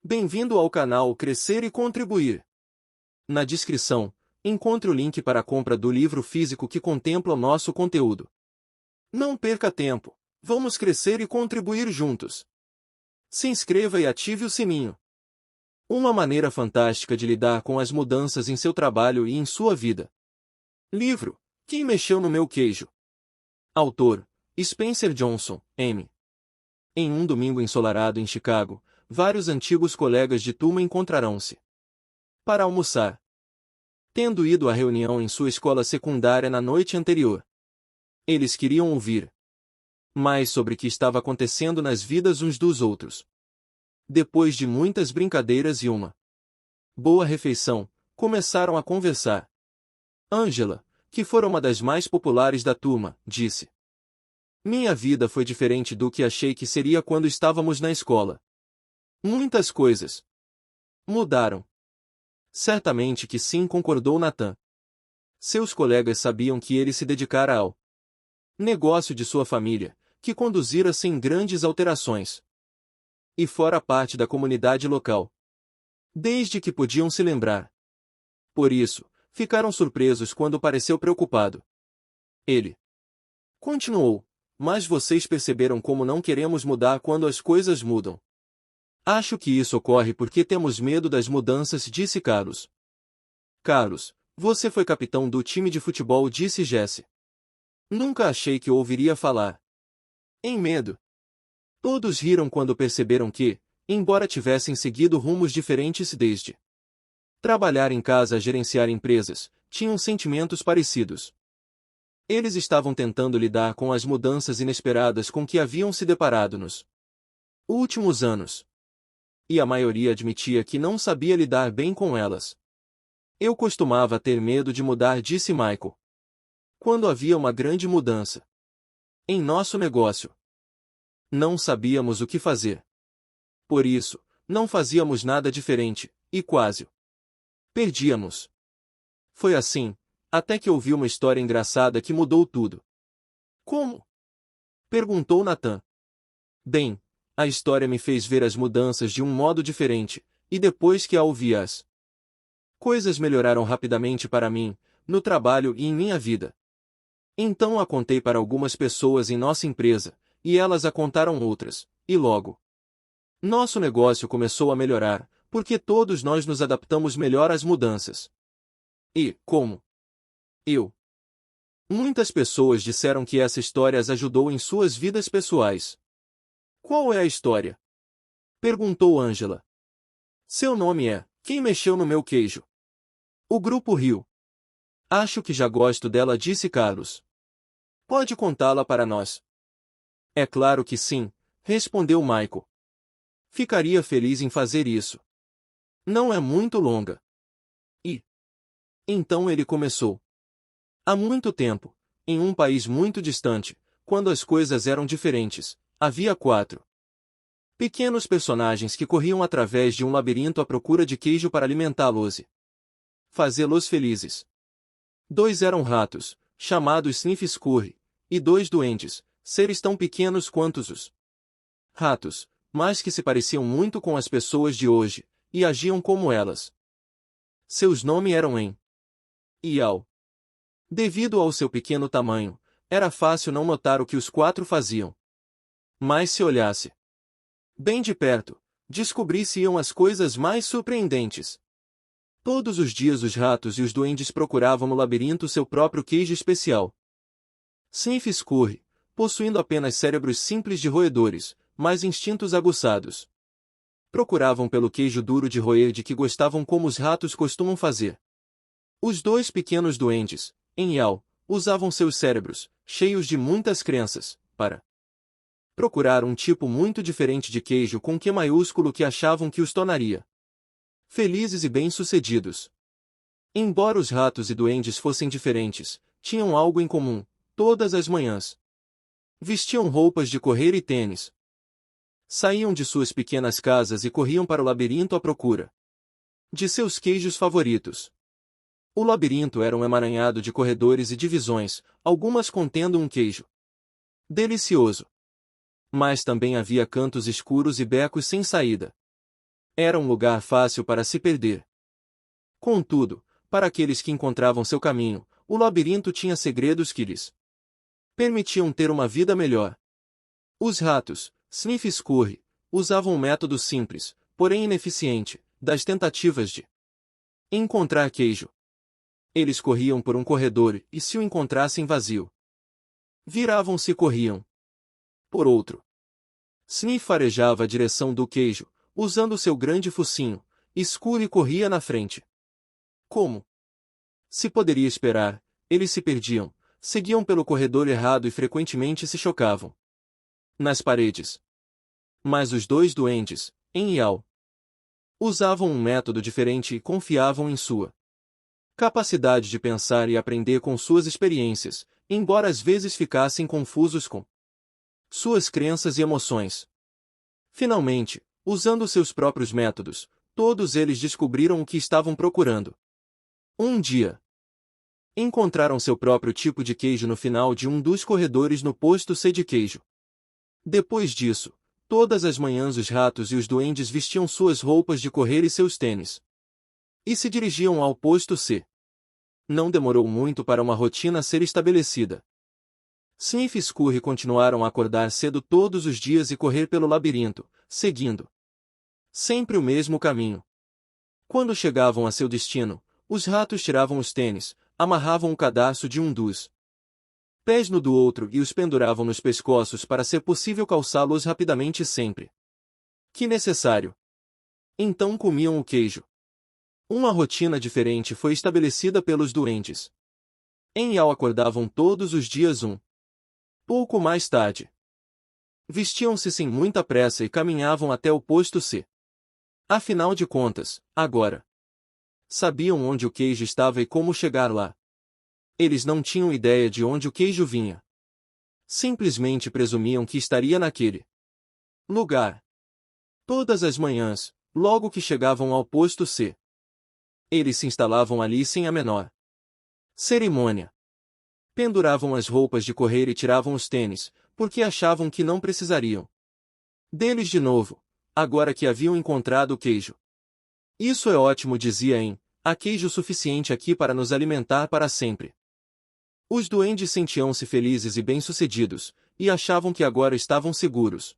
Bem-vindo ao canal Crescer e Contribuir. Na descrição, encontre o link para a compra do livro físico que contempla o nosso conteúdo. Não perca tempo, vamos crescer e contribuir juntos. Se inscreva e ative o sininho. Uma maneira fantástica de lidar com as mudanças em seu trabalho e em sua vida. Livro: Quem Mexeu no Meu Queijo? Autor: Spencer Johnson, M. Em um domingo ensolarado em Chicago, vários antigos colegas de turma encontraram-se para almoçar, tendo ido à reunião em sua escola secundária na noite anterior. Eles queriam ouvir mais sobre o que estava acontecendo nas vidas uns dos outros. Depois de muitas brincadeiras e uma boa refeição, começaram a conversar. Angela, que fora uma das mais populares da turma, disse: "Minha vida foi diferente do que achei que seria quando estávamos na escola. Muitas coisas mudaram." "Certamente que sim", concordou Nathan. Seus colegas sabiam que ele se dedicara ao negócio de sua família, que conduzira sem grandes alterações. E fora parte da comunidade local, desde que podiam se lembrar. Por isso, ficaram surpresos quando pareceu preocupado. Ele continuou: "Mas vocês perceberam como não queremos mudar quando as coisas mudam?" "Acho que isso ocorre porque temos medo das mudanças", disse Carlos. "Carlos, você foi capitão do time de futebol", disse Jesse. "Nunca achei que ouviria falar em medo." Todos riram quando perceberam que, embora tivessem seguido rumos diferentes desde trabalhar em casa a gerenciar empresas, tinham sentimentos parecidos. Eles estavam tentando lidar com as mudanças inesperadas com que haviam se deparado nos últimos anos. E a maioria admitia que não sabia lidar bem com elas. "Eu costumava ter medo de mudar", disse Michael. "Quando havia uma grande mudança em nosso negócio, não sabíamos o que fazer. Por isso, não fazíamos nada diferente, e quase perdíamos. Foi assim, até que ouvi uma história engraçada que mudou tudo." "Como?" perguntou Nathan. "Bem, a história me fez ver as mudanças de um modo diferente, e depois que a ouvi, as coisas melhoraram rapidamente para mim, no trabalho e em minha vida. Então a contei para algumas pessoas em nossa empresa, e elas a contaram outras, e logo nosso negócio começou a melhorar, porque todos nós nos adaptamos melhor às mudanças. E, como eu, muitas pessoas disseram que essa história as ajudou em suas vidas pessoais." "Qual é a história?" perguntou Angela. "Seu nome é Quem Mexeu no Meu Queijo." O grupo riu. "Acho que já gosto dela", disse Carlos. "Pode contá-la para nós?" "É claro que sim", respondeu Michael. "Ficaria feliz em fazer isso. Não é muito longa." E então ele começou. Há muito tempo, em um país muito distante, quando as coisas eram diferentes, havia 4 pequenos personagens que corriam através de um labirinto à procura de queijo para alimentá-los e fazê-los felizes. 2 eram ratos, chamados Sniff e Scurry, e 2 duendes, seres tão pequenos quanto os ratos, mas que se pareciam muito com as pessoas de hoje, e agiam como elas. Seus nomes eram En e Al. Devido ao seu pequeno tamanho, era fácil não notar o que os 4 faziam. Mas se olhasse bem de perto, descobririam as coisas mais surpreendentes. Todos os dias os ratos e os duendes procuravam no labirinto seu próprio queijo especial. Sniff e Scurry, possuindo apenas cérebros simples de roedores, mas instintos aguçados, procuravam pelo queijo duro de roer de que gostavam, como os ratos costumam fazer. Os 2 pequenos duendes, En e Al, usavam seus cérebros, cheios de muitas crenças, para procurar um tipo muito diferente de queijo com Q maiúsculo que achavam que os tornaria felizes e bem-sucedidos. Embora os ratos e duendes fossem diferentes, tinham algo em comum: todas as manhãs vestiam roupas de correr e tênis. Saíam de suas pequenas casas e corriam para o labirinto à procura de seus queijos favoritos. O labirinto era um emaranhado de corredores e divisões, algumas contendo um queijo delicioso. Mas também havia cantos escuros e becos sem saída. Era um lugar fácil para se perder. Contudo, para aqueles que encontravam seu caminho, o labirinto tinha segredos que lhes permitiam ter uma vida melhor. Os ratos, Sniff e Scurry, usavam um método simples, porém ineficiente, das tentativas de encontrar queijo. Eles corriam por um corredor e, se o encontrassem vazio, viravam-se e corriam por outro. Sniff farejava a direção do queijo, usando seu grande focinho, e Scurry corria na frente. Como se poderia esperar, eles se perdiam, seguiam pelo corredor errado e frequentemente se chocavam nas paredes. Mas os dois duendes, em Yao, usavam um método diferente e confiavam em sua capacidade de pensar e aprender com suas experiências, embora às vezes ficassem confusos com suas crenças e emoções. Finalmente, usando seus próprios métodos, todos eles descobriram o que estavam procurando. Um dia, encontraram seu próprio tipo de queijo no final de um dos corredores no posto C de queijo. Depois disso, todas as manhãs os ratos e os duendes vestiam suas roupas de correr e seus tênis e se dirigiam ao posto C. Não demorou muito para uma rotina ser estabelecida. Sniff e Scurry continuaram a acordar cedo todos os dias e correr pelo labirinto, seguindo sempre o mesmo caminho. Quando chegavam a seu destino, os ratos tiravam os tênis, amarravam o cadarço de um dos pés no do outro e os penduravam nos pescoços para ser possível calçá-los rapidamente sempre que necessário. Então comiam o queijo. Uma rotina diferente foi estabelecida pelos duendes. Em Yao acordavam todos os dias pouco mais tarde. Vestiam-se sem muita pressa e caminhavam até o posto C. Afinal de contas, agora sabiam onde o queijo estava e como chegar lá. Eles não tinham ideia de onde o queijo vinha. Simplesmente presumiam que estaria naquele lugar. Todas as manhãs, logo que chegavam ao posto C, eles se instalavam ali sem a menor cerimônia. Penduravam as roupas de correr e tiravam os tênis, porque achavam que não precisariam deles de novo, agora que haviam encontrado o queijo. Isso é ótimo, dizia em há queijo suficiente aqui para nos alimentar para sempre. Os duendes sentiam-se felizes e bem-sucedidos, e achavam que agora estavam seguros.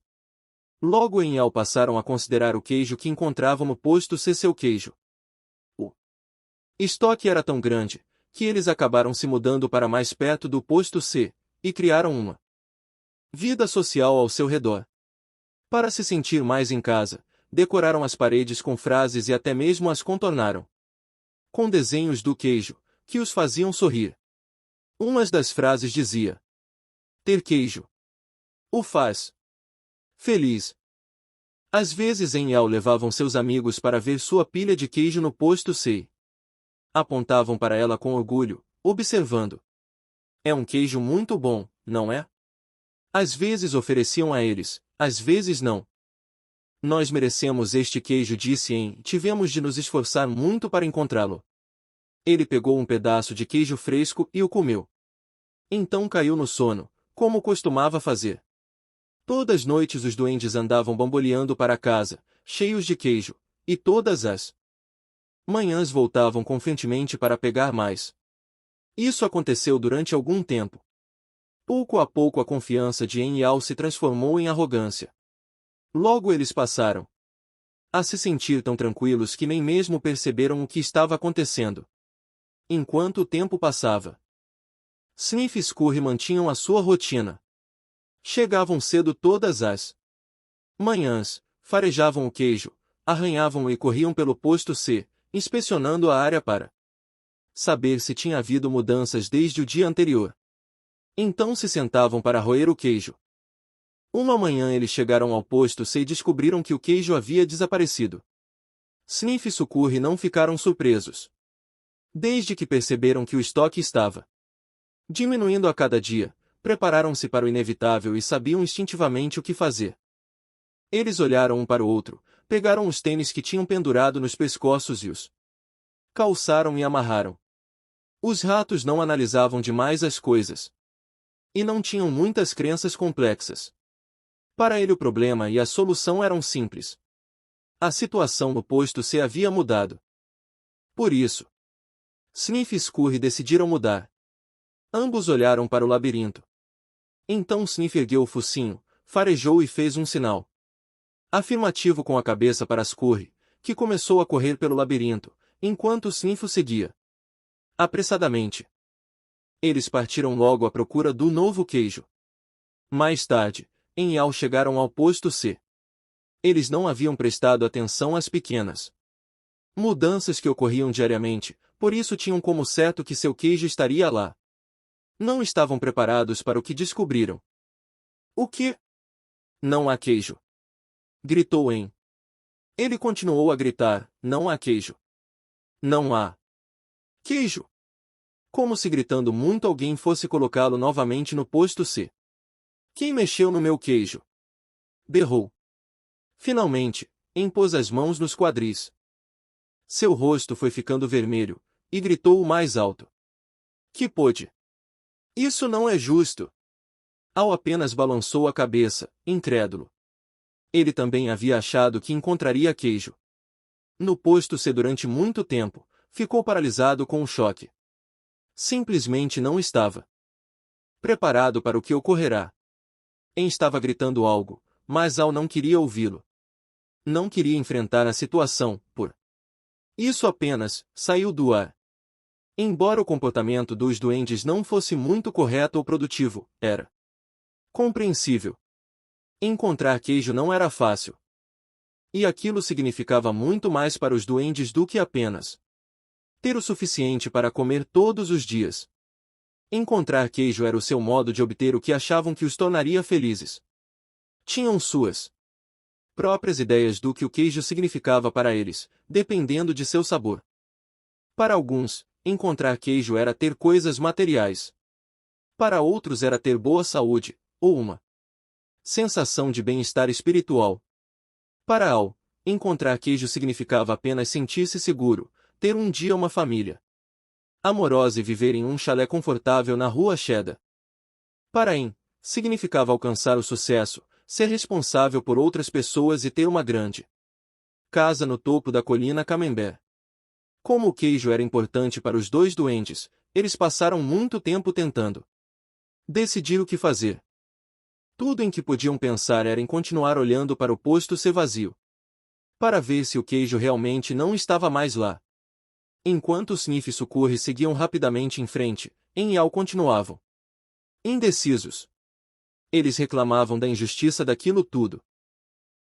Logo em Yao passaram a considerar o queijo que encontravam no posto ser seu queijo. O estoque era tão grande, que eles acabaram se mudando para mais perto do posto C, e criaram uma vida social ao seu redor. Para se sentir mais em casa, decoraram as paredes com frases e até mesmo as contornaram com desenhos do queijo, que os faziam sorrir. Uma das frases dizia: ter queijo o faz feliz. Às vezes em Yao levavam seus amigos para ver sua pilha de queijo no posto C. Apontavam para ela com orgulho, observando: é um queijo muito bom, não é? Às vezes ofereciam a eles, às vezes não. Nós merecemos este queijo, disse em tivemos de nos esforçar muito para encontrá-lo. Ele pegou um pedaço de queijo fresco e o comeu. Então caiu no sono, como costumava fazer. Todas as noites os duendes andavam bamboleando para casa, cheios de queijo, e todas as manhãs voltavam confiantemente para pegar mais. Isso aconteceu durante algum tempo. Pouco a pouco a confiança de En Yao se transformou em arrogância. Logo eles passaram a se sentir tão tranquilos que nem mesmo perceberam o que estava acontecendo. Enquanto o tempo passava, Sniff e Scurry mantinham a sua rotina. Chegavam cedo todas as manhãs, farejavam o queijo, arranhavam-o e corriam pelo posto C, inspecionando a área para saber se tinha havido mudanças desde o dia anterior. Então se sentavam para roer o queijo. Uma manhã eles chegaram ao posto C e descobriram que o queijo havia desaparecido. Sniff e Scurry não ficaram surpresos, desde que perceberam que o estoque estava diminuindo a cada dia. Prepararam-se para o inevitável e sabiam instintivamente o que fazer. Eles olharam um para o outro, pegaram os tênis que tinham pendurado nos pescoços e os calçaram e amarraram. Os ratos não analisavam demais as coisas e não tinham muitas crenças complexas. Para ele o problema e a solução eram simples. A situação no posto C havia mudado. Por isso, Sniff e Scurry decidiram mudar. Ambos olharam para o labirinto. Então Sniff ergueu o focinho, farejou e fez um sinal afirmativo com a cabeça para Scurry, que começou a correr pelo labirinto, enquanto Sniff o seguia apressadamente. Eles partiram logo à procura do novo queijo. Mais tarde, em Yao chegaram ao posto C. Eles não haviam prestado atenção às pequenas mudanças que ocorriam diariamente, por isso tinham como certo que seu queijo estaria lá. Não estavam preparados para o que descobriram. O quê? Não há queijo. Gritou En. Ele continuou a gritar, não há queijo. Não há queijo. Como se gritando muito alguém fosse colocá-lo novamente no posto C. Quem mexeu no meu queijo? Berrou. Finalmente, En pôs as mãos nos quadris. Seu rosto foi ficando vermelho, e gritou o mais alto. Que pôde? Isso não é justo. Ao apenas balançou a cabeça, incrédulo. Ele também havia achado que encontraria queijo. No posto C durante muito tempo, ficou paralisado com o choque. Simplesmente não estava preparado para o que ocorrerá. En estava gritando algo, mas Al não queria ouvi-lo. Não queria enfrentar a situação, por isso apenas saiu do ar. Embora o comportamento dos duendes não fosse muito correto ou produtivo, era compreensível. Encontrar queijo não era fácil. E aquilo significava muito mais para os duendes do que apenas ter o suficiente para comer todos os dias. Encontrar queijo era o seu modo de obter o que achavam que os tornaria felizes. Tinham suas próprias ideias do que o queijo significava para eles, dependendo de seu sabor. Para alguns, encontrar queijo era ter coisas materiais. Para outros era ter boa saúde, ou uma sensação de bem-estar espiritual. Para Al, encontrar queijo significava apenas sentir-se seguro, ter um dia uma família amorosa e viver em um chalé confortável na rua Cheddar. Para En, significava alcançar o sucesso, ser responsável por outras pessoas e ter uma grande casa no topo da colina Camembert. Como o queijo era importante para os dois duendes, eles passaram muito tempo tentando decidir o que fazer. Tudo em que podiam pensar era em continuar olhando para o posto ser vazio, para ver se o queijo realmente não estava mais lá. Enquanto Sniff e Scurry seguiam rapidamente em frente, En e Al continuavam indecisos. Eles reclamavam da injustiça daquilo tudo.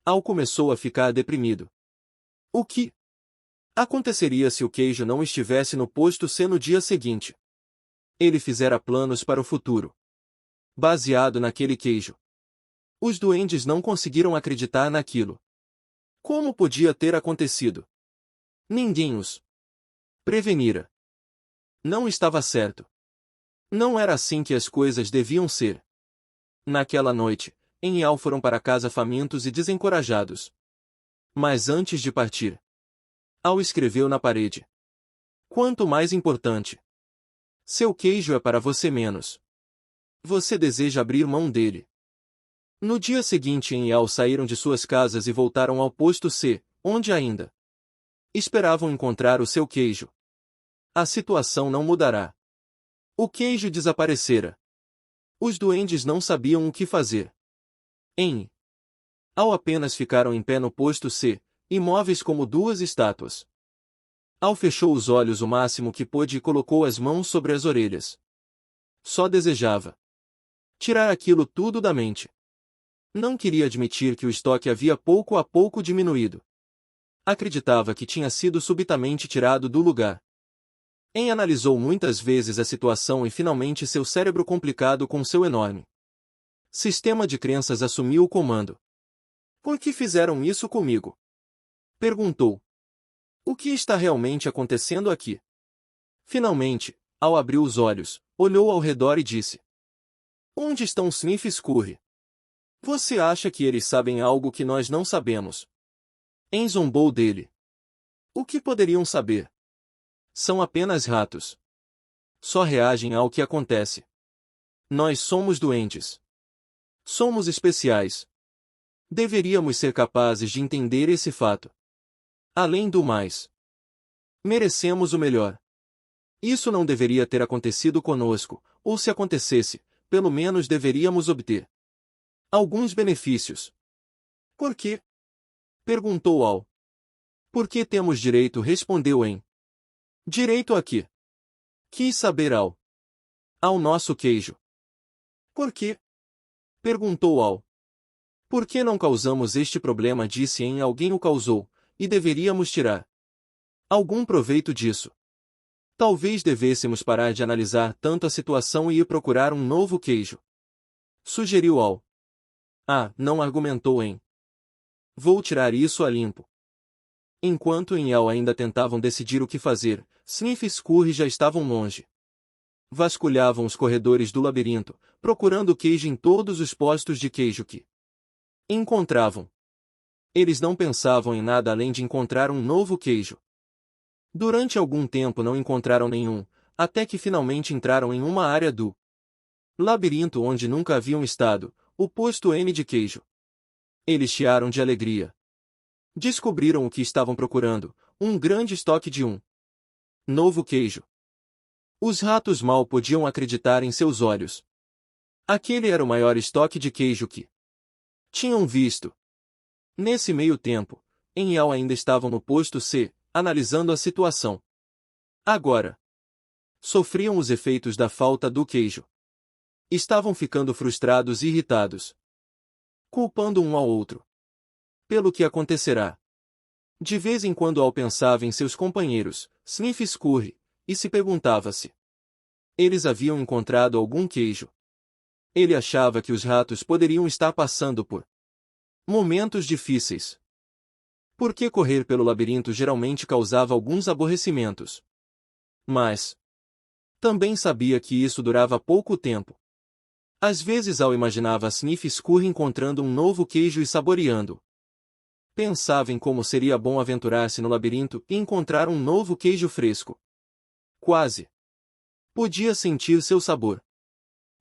Al começou a ficar deprimido. O que aconteceria se o queijo não estivesse no posto C no dia seguinte? Ele fizera planos para o futuro, baseado naquele queijo. Os duendes não conseguiram acreditar naquilo. Como podia ter acontecido? Ninguém os prevenira. Não estava certo. Não era assim que as coisas deviam ser. Naquela noite, En e Al foram para casa famintos e desencorajados. Mas antes de partir, Al escreveu na parede. Quanto mais importante. Seu queijo é para você menos. Você deseja abrir mão dele. No dia seguinte En e Al saíram de suas casas e voltaram ao posto C, onde ainda esperavam encontrar o seu queijo. A situação não mudará. O queijo desaparecera. Os duendes não sabiam o que fazer. En e Al apenas ficaram em pé no posto C, imóveis como duas estátuas. Al fechou os olhos o máximo que pôde e colocou as mãos sobre as orelhas. Só desejava tirar aquilo tudo da mente. Não queria admitir que o estoque havia pouco a pouco diminuído. Acreditava que tinha sido subitamente tirado do lugar. En analisou muitas vezes a situação e finalmente seu cérebro complicado com seu enorme sistema de crenças assumiu o comando. Por que fizeram isso comigo? Perguntou. O que está realmente acontecendo aqui? Finalmente, Al abriu os olhos, olhou ao redor e disse. Onde estão Sniff e Scurry? Você acha que eles sabem algo que nós não sabemos? En zombou dele. O que poderiam saber? São apenas ratos. Só reagem ao que acontece. Nós somos doentes. Somos especiais. Deveríamos ser capazes de entender esse fato. Além do mais, merecemos o melhor. Isso não deveria ter acontecido conosco, ou se acontecesse, pelo menos deveríamos obter alguns benefícios. Por quê? Perguntou Al. Por que temos direito? Respondeu Em. Direito a quê? Quis saber Al. Ao nosso queijo. Por quê? Perguntou Al. Por que não causamos este problema? Disse Em. Alguém o causou, e deveríamos tirar algum proveito disso. Talvez devêssemos parar de analisar tanto a situação e ir procurar um novo queijo. Sugeriu Al. Ah, não, argumentou Em. Vou tirar isso a limpo. Enquanto Em e Al ainda tentavam decidir o que fazer, Sniff e Scurry já estavam longe. Vasculhavam os corredores do labirinto, procurando queijo em todos os postos de queijo que encontravam. Eles não pensavam em nada além de encontrar um novo queijo. Durante algum tempo não encontraram nenhum, até que finalmente entraram em uma área do labirinto onde nunca haviam estado, o posto N de queijo. Eles chiaram de alegria. Descobriram o que estavam procurando, um grande estoque de um novo queijo. Os ratos mal podiam acreditar em seus olhos. Aquele era o maior estoque de queijo que tinham visto. Nesse meio tempo, Em e Al ainda estavam no posto C, analisando a situação. Agora, sofriam os efeitos da falta do queijo. Estavam ficando frustrados e irritados, culpando um ao outro pelo que acontecerá. De vez em quando Al pensava em seus companheiros, Sniff e Scurry, e se perguntava se eles haviam encontrado algum queijo. Ele achava que os ratos poderiam estar passando por momentos difíceis. Porque correr pelo labirinto geralmente causava alguns aborrecimentos. Mas também sabia que isso durava pouco tempo. Às vezes Al imaginava Sniff e Scurry encontrando um novo queijo e saboreando. Pensava em como seria bom aventurar-se no labirinto e encontrar um novo queijo fresco. Quase podia sentir seu sabor.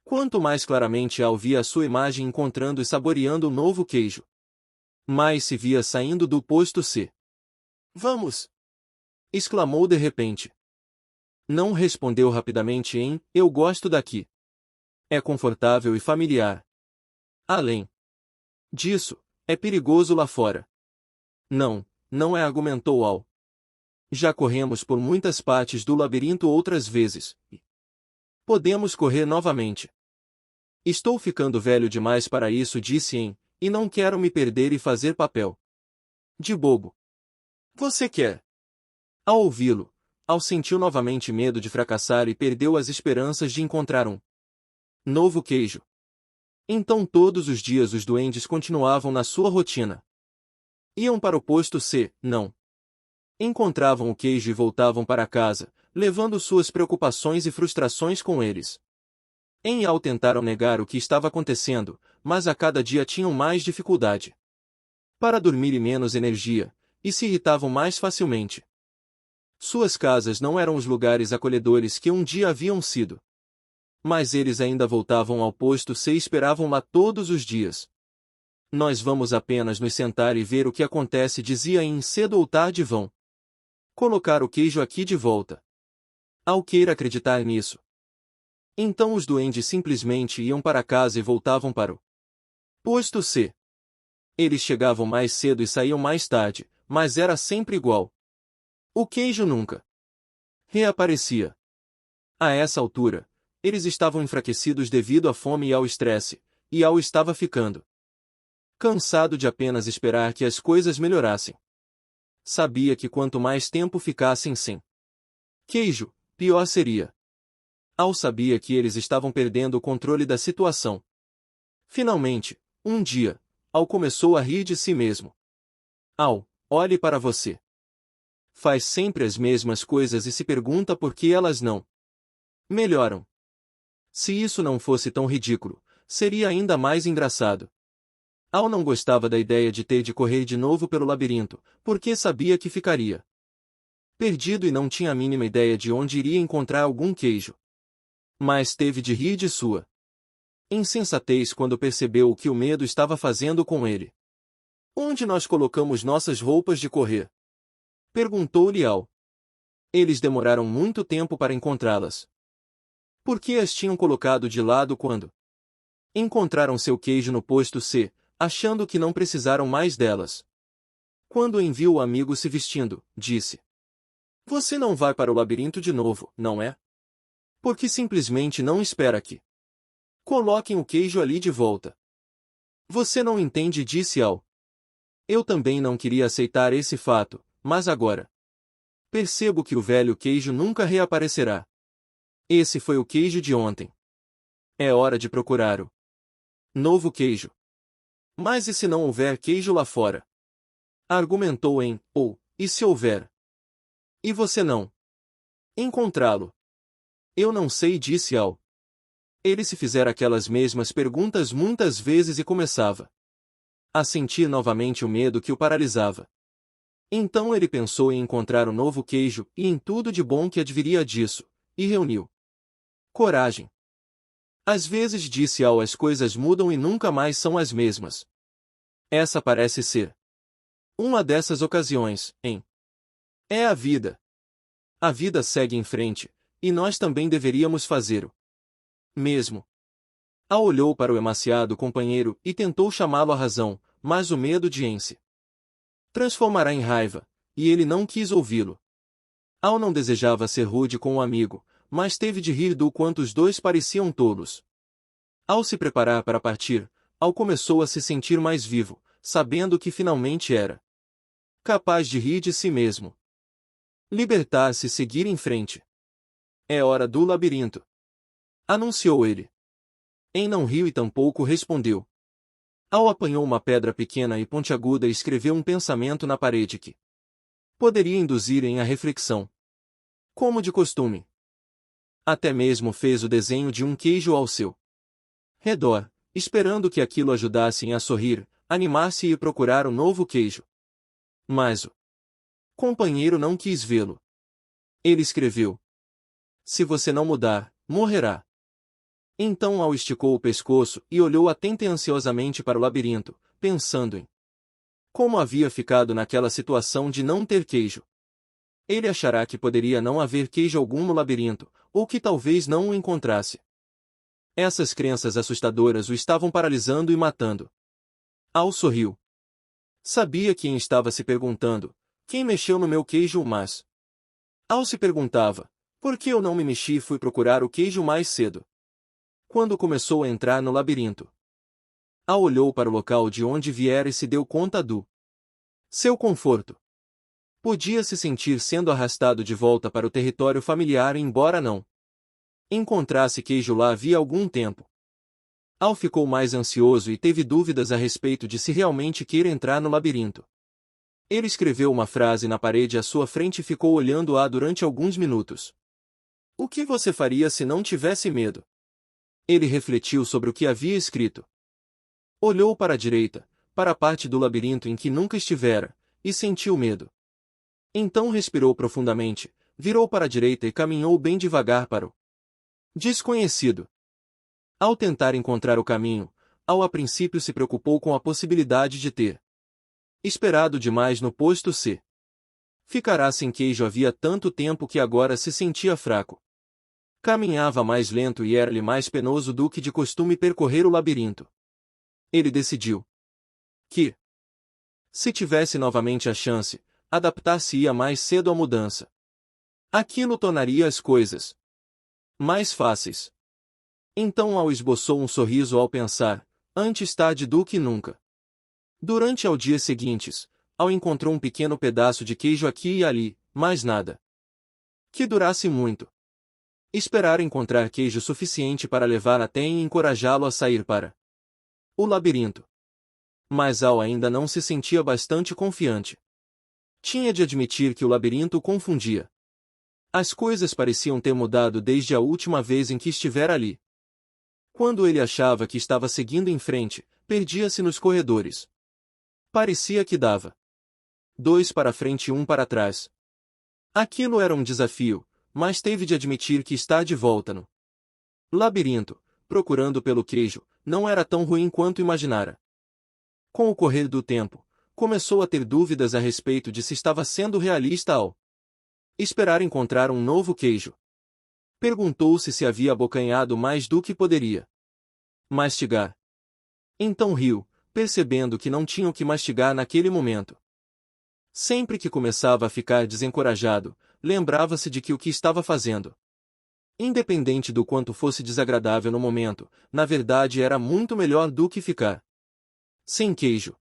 Quanto mais claramente Al via a sua imagem encontrando e saboreando o novo queijo, mais se via saindo do posto C. Vamos! Exclamou de repente. Não respondeu rapidamente Em. Eu gosto daqui. É confortável e familiar. Além disso, é perigoso lá fora. Não, não é, argumentou Al. Já corremos por muitas partes do labirinto outras vezes, e podemos correr novamente. Estou ficando velho demais para isso, disse Em, e não quero me perder e fazer papel de bobo. Você quer? Ao ouvi-lo, Al sentiu novamente medo de fracassar e perdeu as esperanças de encontrar um novo queijo. Então todos os dias os duendes continuavam na sua rotina. Iam para o posto C, não. Encontravam o queijo e voltavam para casa, levando suas preocupações e frustrações com eles. Em e Al tentaram negar o que estava acontecendo, mas a cada dia tinham mais dificuldade para dormir e menos energia, e se irritavam mais facilmente. Suas casas não eram os lugares acolhedores que um dia haviam sido. Mas eles ainda voltavam ao posto C e esperavam lá todos os dias. Nós vamos apenas nos sentar e ver o que acontece, dizia Em. Cedo ou tarde vão colocar o queijo aqui de volta. Al queira acreditar nisso. Então os duendes simplesmente iam para casa e voltavam para o posto C. Eles chegavam mais cedo e saíam mais tarde, mas era sempre igual. O queijo nunca reaparecia. A essa altura, eles estavam enfraquecidos devido à fome e ao estresse, e Al estava ficando cansado de apenas esperar que as coisas melhorassem. Sabia que quanto mais tempo ficassem sem queijo, pior seria. Al sabia que eles estavam perdendo o controle da situação. Finalmente, um dia, Al começou a rir de si mesmo. Al, olhe para você. Faz sempre as mesmas coisas e se pergunta por que elas não melhoram. Se isso não fosse tão ridículo, seria ainda mais engraçado. Al não gostava da ideia de ter de correr de novo pelo labirinto, porque sabia que ficaria perdido e não tinha a mínima ideia de onde iria encontrar algum queijo. Mas teve de rir de sua insensatez quando percebeu o que o medo estava fazendo com ele. Onde nós colocamos nossas roupas de correr? Perguntou-lhe Al. Eles demoraram muito tempo para encontrá-las. Por que as tinham colocado de lado quando encontraram seu queijo no posto C, achando que não precisaram mais delas? Quando enviou o amigo se vestindo, disse: Você não vai para o labirinto de novo, não é? Porque simplesmente não espera que coloquem o queijo ali de volta. Você não entende, disse Al. Eu também não queria aceitar esse fato, mas agora percebo que o velho queijo nunca reaparecerá. Esse foi o queijo de ontem. É hora de procurar o novo queijo. Mas e se não houver queijo lá fora? Argumentou e se houver? E você não encontrá-lo? Eu não sei, disse Al. Ele se fizera aquelas mesmas perguntas muitas vezes e começava a sentir novamente o medo que o paralisava. Então ele pensou em encontrar o novo queijo e em tudo de bom que adviria disso, e reuniu coragem. Às vezes, disse Al, as coisas mudam e nunca mais são as mesmas. Essa parece ser uma dessas ocasiões, hein? É a vida. A vida segue em frente, e nós também deveríamos fazê-lo mesmo. Al olhou para o emaciado companheiro e tentou chamá-lo à razão, mas o medo de se transformará em raiva, e ele não quis ouvi-lo. Al não desejava ser rude com o amigo, mas teve de rir do quanto os dois pareciam tolos. Ao se preparar para partir, Al começou a se sentir mais vivo, sabendo que finalmente era capaz de rir de si mesmo. Libertar-se e seguir em frente. É hora do labirinto, anunciou ele. Não riu e tampouco respondeu. Al apanhou uma pedra pequena e pontiaguda e escreveu um pensamento na parede que poderia induzir a reflexão. Como de costume. Até mesmo fez o desenho de um queijo ao seu redor, esperando que aquilo ajudasse a sorrir, animar-se e procurar o novo queijo. Mas o companheiro não quis vê-lo. Ele escreveu: Se você não mudar, morrerá. Então Al esticou o pescoço e olhou atenciosamente para o labirinto, pensando em como havia ficado naquela situação de não ter queijo. Ele achará que poderia não haver queijo algum no labirinto, ou que talvez não o encontrasse. Essas crenças assustadoras o estavam paralisando e matando. Al sorriu. Sabia quem estava se perguntando: quem mexeu no meu queijo, mas Al se perguntava: por que eu não me mexi e fui procurar o queijo mais cedo? Quando começou a entrar no labirinto, Al olhou para o local de onde viera e se deu conta do seu conforto. Podia se sentir sendo arrastado de volta para o território familiar, embora não encontrasse queijo lá havia algum tempo. Al ficou mais ansioso e teve dúvidas a respeito de se realmente queira entrar no labirinto. Ele escreveu uma frase na parede à sua frente e ficou olhando-a durante alguns minutos. O que você faria se não tivesse medo? Ele refletiu sobre o que havia escrito. Olhou para a direita, para a parte do labirinto em que nunca estivera, e sentiu medo. Então respirou profundamente, virou para a direita e caminhou bem devagar para o desconhecido. Ao tentar encontrar o caminho, Al a princípio se preocupou com a possibilidade de ter esperado demais no posto C. Ficará sem queijo havia tanto tempo que agora se sentia fraco. Caminhava mais lento e era-lhe mais penoso do que de costume percorrer o labirinto. Ele decidiu que, se tivesse novamente a chance, adaptar-se-ia mais cedo à mudança. Aquilo tornaria as coisas mais fáceis. Então Al esboçou um sorriso ao pensar: antes tarde do que nunca. Durante os dias seguintes, Al encontrou um pequeno pedaço de queijo aqui e ali, mas nada que durasse muito. Esperar encontrar queijo suficiente para levar até e encorajá-lo a sair para o labirinto. Mas Al ainda não se sentia bastante confiante. Tinha de admitir que o labirinto o confundia. As coisas pareciam ter mudado desde a última vez em que estivera ali. Quando ele achava que estava seguindo em frente, perdia-se nos corredores. Parecia que dava 2 para frente e 1 para trás. Aquilo era um desafio, mas teve de admitir que estar de volta no labirinto, procurando pelo queijo, não era tão ruim quanto imaginara. Com o correr do tempo, começou a ter dúvidas a respeito de se estava sendo realista ao esperar encontrar um novo queijo. Perguntou-se se havia abocanhado mais do que poderia mastigar. Então riu, percebendo que não tinha o que mastigar naquele momento. Sempre que começava a ficar desencorajado, lembrava-se de que o que estava fazendo, independente do quanto fosse desagradável no momento, na verdade era muito melhor do que ficar sem queijo.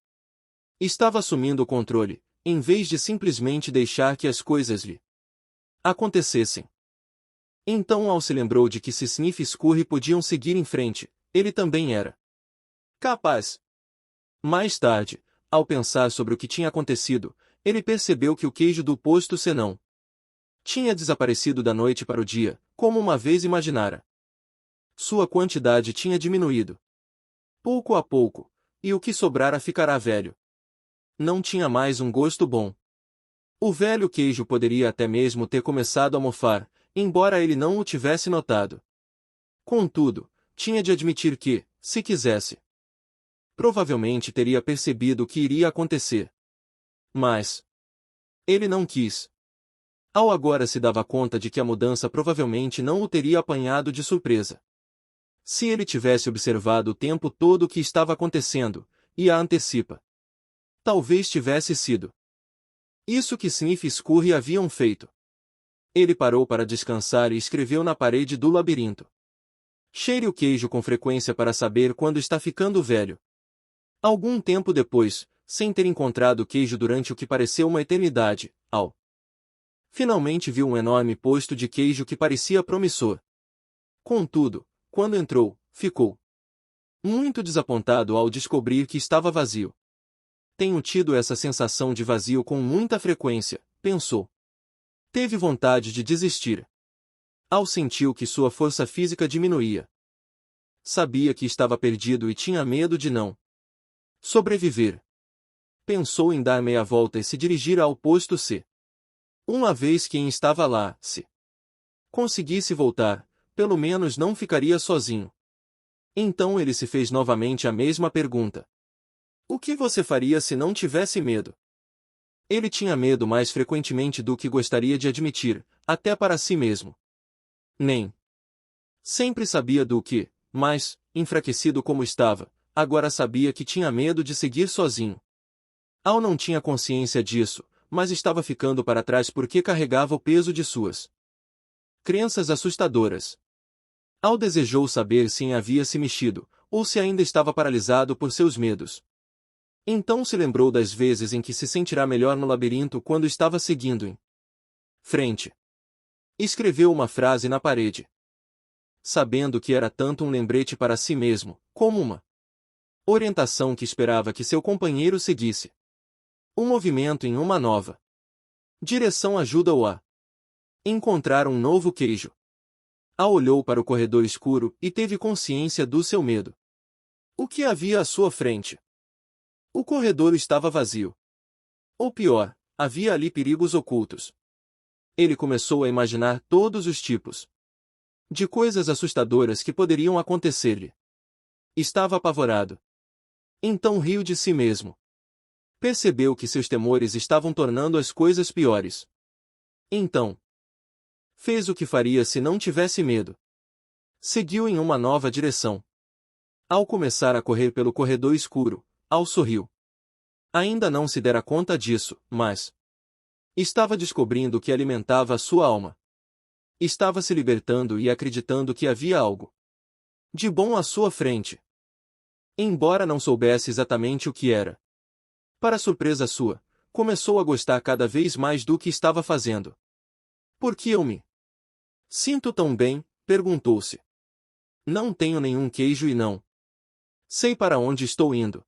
Estava assumindo o controle, em vez de simplesmente deixar que as coisas lhe acontecessem. Então Al se lembrou de que se Sniff e Scurry podiam seguir em frente, ele também era capaz. Mais tarde, ao pensar sobre o que tinha acontecido, ele percebeu que o queijo do posto C não tinha desaparecido da noite para o dia, como uma vez imaginara. Sua quantidade tinha diminuído pouco a pouco, e o que sobrara ficará velho. Não tinha mais um gosto bom. O velho queijo poderia até mesmo ter começado a mofar, embora ele não o tivesse notado. Contudo, tinha de admitir que, se quisesse, provavelmente teria percebido o que iria acontecer. Mas ele não quis. Al agora se dava conta de que a mudança provavelmente não o teria apanhado de surpresa. Se ele tivesse observado o tempo todo o que estava acontecendo, e a antecipa, talvez tivesse sido isso que Sniff e Scurry haviam feito. Ele parou para descansar e escreveu na parede do labirinto: cheire o queijo com frequência para saber quando está ficando velho. Algum tempo depois, sem ter encontrado o queijo durante o que pareceu uma eternidade, Al finalmente viu um enorme posto de queijo que parecia promissor. Contudo, quando entrou, ficou muito desapontado ao descobrir que estava vazio. Tenho tido essa sensação de vazio com muita frequência, pensou. Teve vontade de desistir. Al sentiu que sua força física diminuía. Sabia que estava perdido e tinha medo de não sobreviver. Pensou em dar meia volta e se dirigir ao posto C. Uma vez quem estava lá, se conseguisse voltar, pelo menos não ficaria sozinho. Então ele se fez novamente a mesma pergunta. O que você faria se não tivesse medo? Ele tinha medo mais frequentemente do que gostaria de admitir, até para si mesmo. Nem sempre sabia do que, mas, enfraquecido como estava, agora sabia que tinha medo de seguir sozinho. Al não tinha consciência disso, mas estava ficando para trás porque carregava o peso de suas crenças assustadoras. Al desejou saber se havia se mexido, ou se ainda estava paralisado por seus medos. Então se lembrou das vezes em que se sentirá melhor no labirinto quando estava seguindo em frente. Escreveu uma frase na parede, sabendo que era tanto um lembrete para si mesmo, como uma orientação que esperava que seu companheiro seguisse. Um movimento em uma nova direção ajuda-o a encontrar um novo queijo. Al olhou para o corredor escuro e teve consciência do seu medo. O que havia à sua frente? O corredor estava vazio. Ou pior, havia ali perigos ocultos. Ele começou a imaginar todos os tipos de coisas assustadoras que poderiam acontecer-lhe. Estava apavorado. Então riu de si mesmo. Percebeu que seus temores estavam tornando as coisas piores. Então, fez o que faria se não tivesse medo. Seguiu em uma nova direção. Ao começar a correr pelo corredor escuro, Al sorriu. Ainda não se dera conta disso, mas estava descobrindo o que alimentava a sua alma. Estava se libertando e acreditando que havia algo de bom à sua frente. Embora não soubesse exatamente o que era. Para surpresa sua, começou a gostar cada vez mais do que estava fazendo. Por que eu me sinto tão bem? Perguntou-se. Não tenho nenhum queijo e não sei para onde estou indo.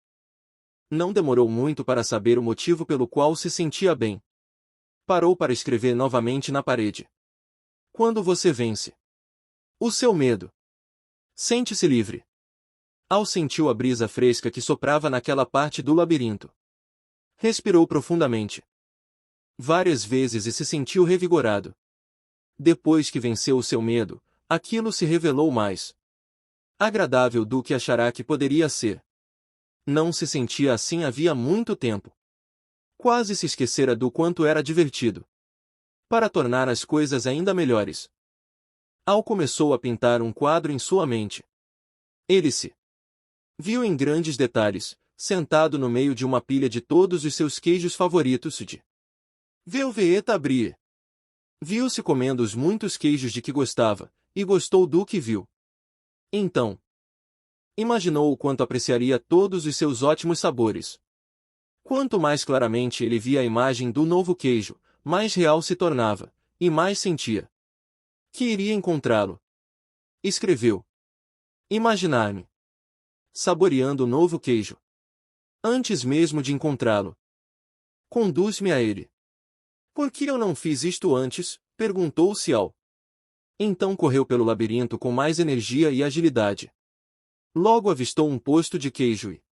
Não demorou muito para saber o motivo pelo qual se sentia bem. Parou para escrever novamente na parede. Quando você vence o seu medo, sente-se livre. Al sentiu a brisa fresca que soprava naquela parte do labirinto. Respirou profundamente várias vezes e se sentiu revigorado. Depois que venceu o seu medo, aquilo se revelou mais agradável do que achará que poderia ser. Não se sentia assim havia muito tempo. Quase se esquecera do quanto era divertido. Para tornar as coisas ainda melhores, Al começou a pintar um quadro em sua mente. Ele se viu em grandes detalhes, sentado no meio de uma pilha de todos os seus queijos favoritos de Velvet Brie. Viu-se comendo os muitos queijos de que gostava, e gostou do que viu. Então, imaginou o quanto apreciaria todos os seus ótimos sabores. Quanto mais claramente ele via a imagem do novo queijo, mais real se tornava, e mais sentia que iria encontrá-lo. Escreveu: imaginar-me saboreando o novo queijo. Antes mesmo de encontrá-lo. Conduz-me a ele. Por que eu não fiz isto antes? Perguntou-se Al. Então correu pelo labirinto com mais energia e agilidade. Logo avistou um posto de queijo e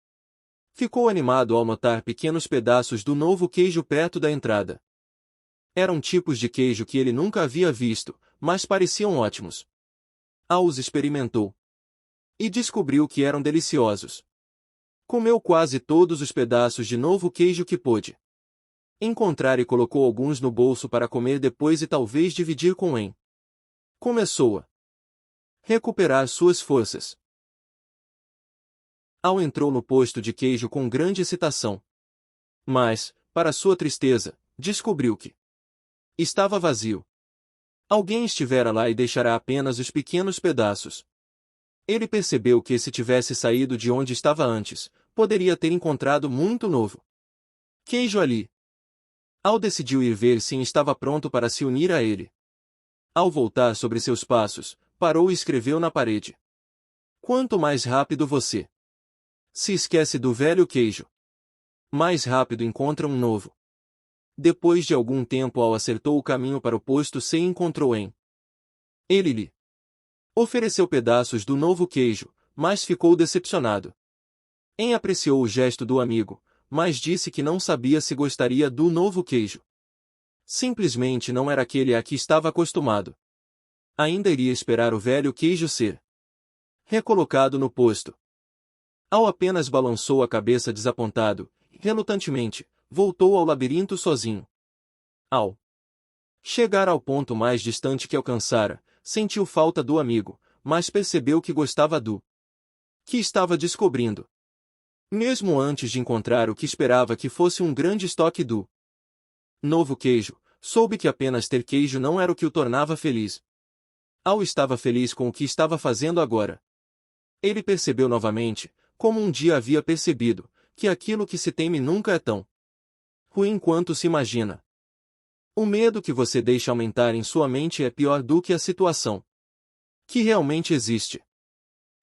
ficou animado ao notar pequenos pedaços do novo queijo perto da entrada. Eram tipos de queijo que ele nunca havia visto, mas pareciam ótimos. Al os experimentou e descobriu que eram deliciosos. Comeu quase todos os pedaços de novo queijo que pôde encontrar e colocou alguns no bolso para comer depois e talvez dividir com Em. Começou a recuperar suas forças. Al entrou no posto de queijo com grande excitação. Mas, para sua tristeza, descobriu que estava vazio. Alguém estivera lá e deixara apenas os pequenos pedaços. Ele percebeu que se tivesse saído de onde estava antes, poderia ter encontrado muito novo queijo ali. Al decidiu ir ver se estava pronto para se unir a ele. Ao voltar sobre seus passos, parou e escreveu na parede: quanto mais rápido você se esquece do velho queijo, mais rápido encontra um novo. Depois de algum tempo Al acertou o caminho para o posto C e encontrou Em. Ele lhe ofereceu pedaços do novo queijo, mas ficou decepcionado. Em apreciou o gesto do amigo, mas disse que não sabia se gostaria do novo queijo. Simplesmente não era aquele a que estava acostumado. Ainda iria esperar o velho queijo ser recolocado no posto. Al apenas balançou a cabeça desapontado, e, relutantemente, voltou ao labirinto sozinho. Ao chegar ao ponto mais distante que alcançara, sentiu falta do amigo, mas percebeu que gostava do que estava descobrindo. Mesmo antes de encontrar o que esperava que fosse um grande estoque do novo queijo, soube que apenas ter queijo não era o que o tornava feliz. Al estava feliz com o que estava fazendo agora. Ele percebeu novamente, como um dia havia percebido, que aquilo que se teme nunca é tão ruim quanto se imagina. O medo que você deixa aumentar em sua mente é pior do que a situação que realmente existe.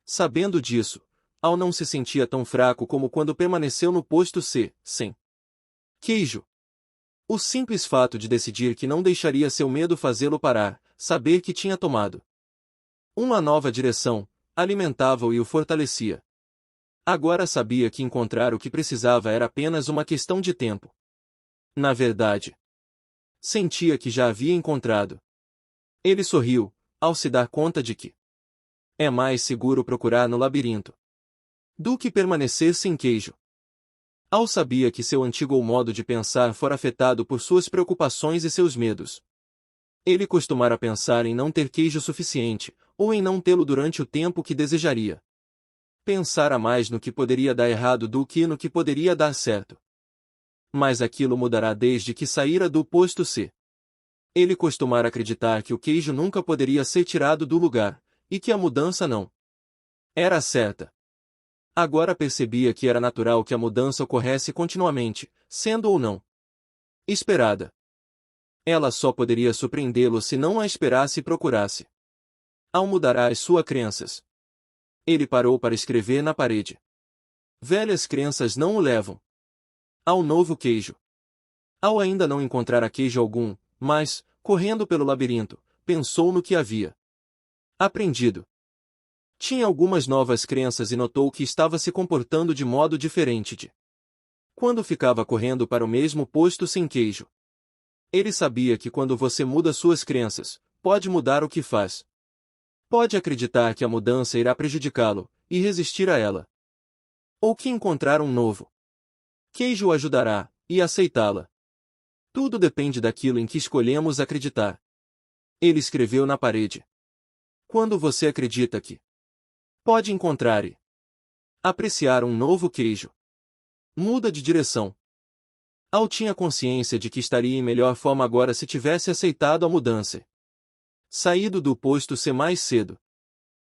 Sabendo disso, Al não se sentia tão fraco como quando permaneceu no posto C, sem queijo. O simples fato de decidir que não deixaria seu medo fazê-lo parar, saber que tinha tomado uma nova direção, alimentava-o e o fortalecia. Agora sabia que encontrar o que precisava era apenas uma questão de tempo. Na verdade, sentia que já havia encontrado. Ele sorriu, ao se dar conta de que é mais seguro procurar no labirinto do que permanecer sem queijo. Al sabia que seu antigo modo de pensar fora afetado por suas preocupações e seus medos. Ele costumara pensar em não ter queijo suficiente, ou em não tê-lo durante o tempo que desejaria. Pensara mais no que poderia dar errado do que no que poderia dar certo. Mas aquilo mudará desde que saíra do posto C. Ele costumara acreditar que o queijo nunca poderia ser tirado do lugar, e que a mudança não era certa. Agora percebia que era natural que a mudança ocorresse continuamente, sendo ou não esperada. Ela só poderia surpreendê-lo se não a esperasse e procurasse. Al mudará as suas crenças. Ele parou para escrever na parede. Velhas crenças não o levam ao novo queijo. Al ainda não encontrara queijo algum, mas, correndo pelo labirinto, pensou no que havia aprendido. Tinha algumas novas crenças e notou que estava se comportando de modo diferente de quando ficava correndo para o mesmo posto sem queijo. Ele sabia que quando você muda suas crenças, pode mudar o que faz. Pode acreditar que a mudança irá prejudicá-lo, e resistir a ela. Ou que encontrar um novo queijo o ajudará, e aceitá-la. Tudo depende daquilo em que escolhemos acreditar. Ele escreveu na parede. Quando você acredita que pode encontrar e apreciar um novo queijo, muda de direção. Al tinha consciência de que estaria em melhor forma agora se tivesse aceitado a mudança. Saído do posto C mais cedo.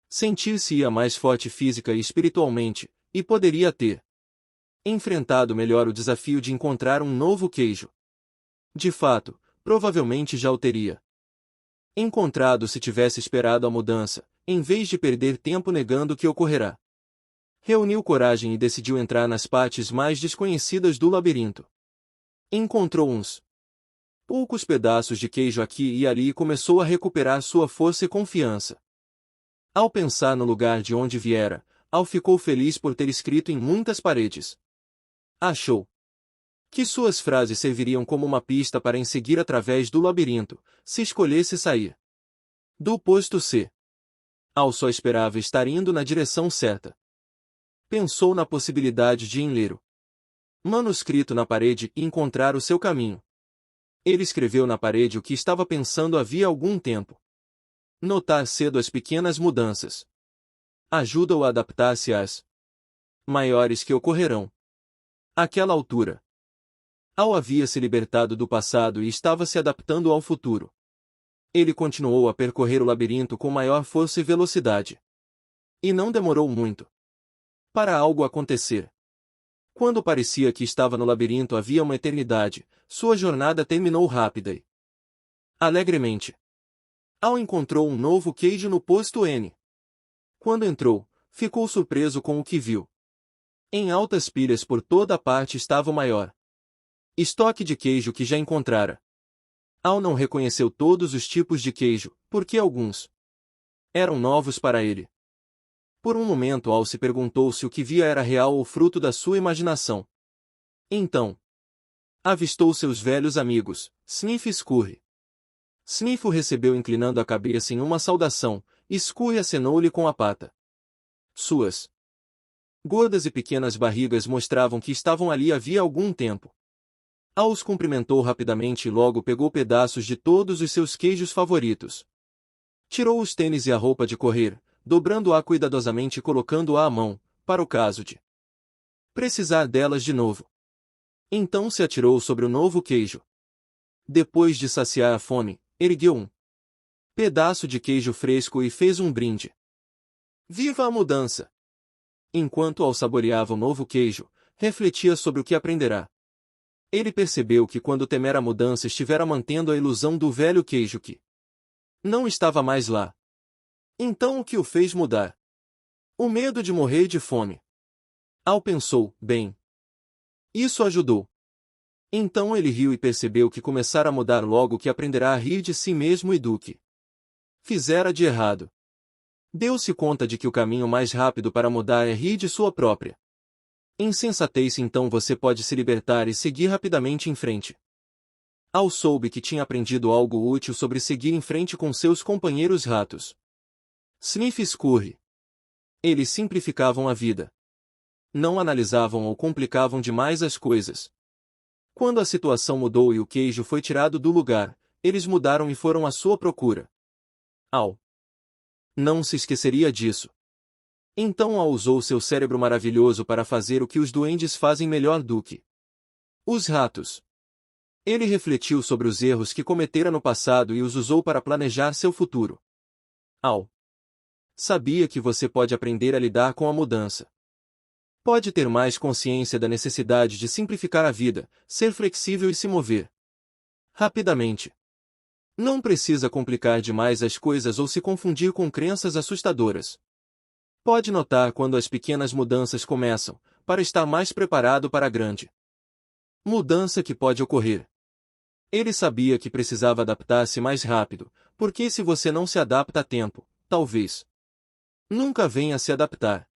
Sentir-se-ia mais forte física e espiritualmente, e poderia ter enfrentado melhor o desafio de encontrar um novo queijo. De fato, provavelmente já o teria encontrado se tivesse esperado a mudança, em vez de perder tempo negando que ocorrerá. Reuniu coragem e decidiu entrar nas partes mais desconhecidas do labirinto. Encontrou uns poucos pedaços de queijo aqui e ali e começou a recuperar sua força e confiança. Ao pensar no lugar de onde viera, Al ficou feliz por ter escrito em muitas paredes. Achou que suas frases serviriam como uma pista para seguir através do labirinto, se escolhesse sair do posto C. Al só esperava estar indo na direção certa. Pensou na possibilidade de ler o manuscrito na parede e encontrar o seu caminho. Ele escreveu na parede o que estava pensando havia algum tempo. Notar cedo as pequenas mudanças ajuda-o a adaptar-se às maiores que ocorrerão. Àquela altura, Al havia se libertado do passado e estava se adaptando ao futuro. Ele continuou a percorrer o labirinto com maior força e velocidade. E não demorou muito para algo acontecer. Quando parecia que estava no labirinto havia uma eternidade, sua jornada terminou rápida e alegremente. Al encontrou um novo queijo no posto N. Quando entrou, ficou surpreso com o que viu. Em altas pilhas por toda a parte estava o maior estoque de queijo que já encontrara. Al não reconheceu todos os tipos de queijo, porque alguns eram novos para ele. Por um momento Al se perguntou se o que via era real ou fruto da sua imaginação. Então, avistou seus velhos amigos, Sniff e Scurry. Sniff o recebeu inclinando a cabeça em uma saudação, e Scurry acenou-lhe com a pata. Suas gordas e pequenas barrigas mostravam que estavam ali havia algum tempo. Al os cumprimentou rapidamente e logo pegou pedaços de todos os seus queijos favoritos. Tirou os tênis e a roupa de correr, dobrando-a cuidadosamente e colocando-a à mão, para o caso de precisar delas de novo. Então se atirou sobre o novo queijo. Depois de saciar a fome, ergueu um pedaço de queijo fresco e fez um brinde. Viva a mudança! Enquanto Al saboreava o novo queijo, refletia sobre o que aprenderá. Ele percebeu que quando temera a mudança estivera mantendo a ilusão do velho queijo que não estava mais lá. Então o que o fez mudar? O medo de morrer de fome. Al pensou, bem. Isso ajudou. Então ele riu e percebeu que começara a mudar logo que aprenderá a rir de si mesmo e do que fizera de errado. Deu-se conta de que o caminho mais rápido para mudar é rir de sua própria insensatez, então você pode se libertar e seguir rapidamente em frente. Al soube que tinha aprendido algo útil sobre seguir em frente com seus companheiros ratos. Sniff e Scurry. Eles simplificavam a vida. Não analisavam ou complicavam demais as coisas. Quando a situação mudou e o queijo foi tirado do lugar, eles mudaram e foram à sua procura. Al não se esqueceria disso. Então Al usou seu cérebro maravilhoso para fazer o que os duendes fazem melhor do que os ratos. Ele refletiu sobre os erros que cometera no passado e os usou para planejar seu futuro. Al sabia que você pode aprender a lidar com a mudança. Pode ter mais consciência da necessidade de simplificar a vida, ser flexível e se mover rapidamente. Não precisa complicar demais as coisas ou se confundir com crenças assustadoras. Pode notar quando as pequenas mudanças começam, para estar mais preparado para a grande mudança que pode ocorrer. Ele sabia que precisava adaptar-se mais rápido, porque se você não se adapta a tempo, talvez nunca venha a se adaptar.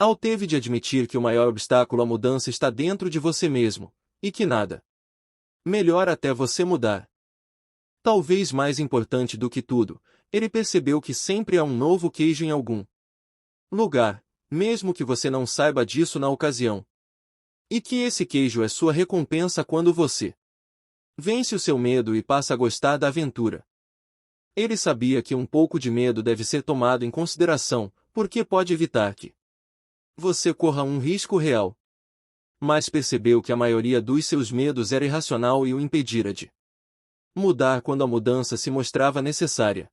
Al teve de admitir que o maior obstáculo à mudança está dentro de você mesmo, e que nada melhor até você mudar. Talvez mais importante do que tudo, ele percebeu que sempre há um novo queijo em algum lugar, mesmo que você não saiba disso na ocasião. E que esse queijo é sua recompensa quando você vence o seu medo e passa a gostar da aventura. Ele sabia que um pouco de medo deve ser tomado em consideração, porque pode evitar que você corra um risco real. Mas percebeu que a maioria dos seus medos era irracional e o impedira de mudar quando a mudança se mostrava necessária.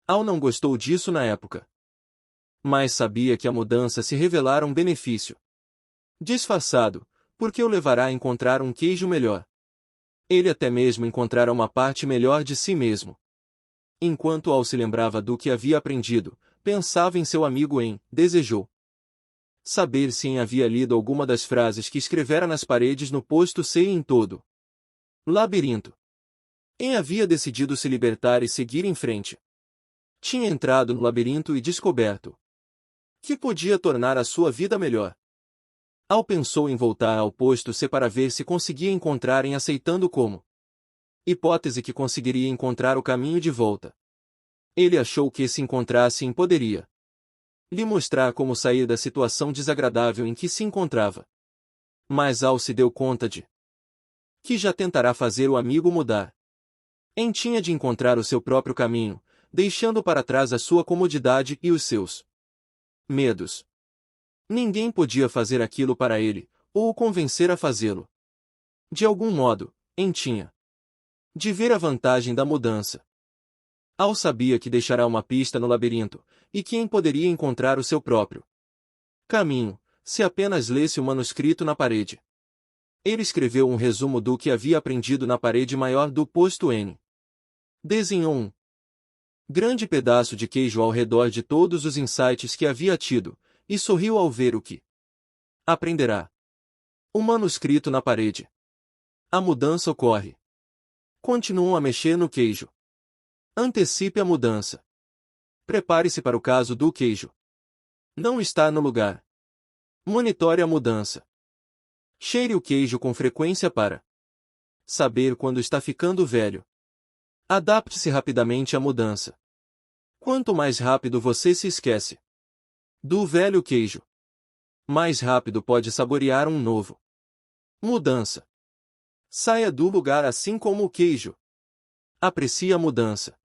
Al não gostou disso na época. Mas sabia que a mudança se revelara um benefício disfarçado, porque o levará a encontrar um queijo melhor. Ele até mesmo encontrara uma parte melhor de si mesmo. Enquanto Al se lembrava do que havia aprendido, pensava em seu amigo Em, desejou saber se Em havia lido alguma das frases que escrevera nas paredes no posto C em todo labirinto. Em havia decidido se libertar e seguir em frente. Tinha entrado no labirinto e descoberto que podia tornar a sua vida melhor. Al pensou em voltar ao posto C para ver se conseguia encontrar Em aceitando como hipótese que conseguiria encontrar o caminho de volta. Ele achou que se encontrasse Em poderia lhe mostrar como sair da situação desagradável em que se encontrava. Mas Al se deu conta de que já tentará fazer o amigo mudar. Em tinha de encontrar o seu próprio caminho, deixando para trás a sua comodidade e os seus medos. Ninguém podia fazer aquilo para ele, ou o convencer a fazê-lo. De algum modo, Em tinha de ver a vantagem da mudança. Al sabia que deixará uma pista no labirinto, e que Em poderia encontrar o seu próprio caminho, se apenas lesse o manuscrito na parede. Ele escreveu um resumo do que havia aprendido na parede maior do posto N. Desenhou um grande pedaço de queijo ao redor de todos os insights que havia tido, e sorriu ao ver o que aprenderá. O manuscrito na parede. A mudança ocorre. Continuam a mexer no queijo. Antecipe a mudança. Prepare-se para o caso do queijo não está no lugar. Monitore a mudança. Cheire o queijo com frequência para saber quando está ficando velho. Adapte-se rapidamente à mudança. Quanto mais rápido você se esquece do velho queijo, mais rápido pode saborear um novo. Mudança. Saia do lugar assim como o queijo. Aprecie a mudança.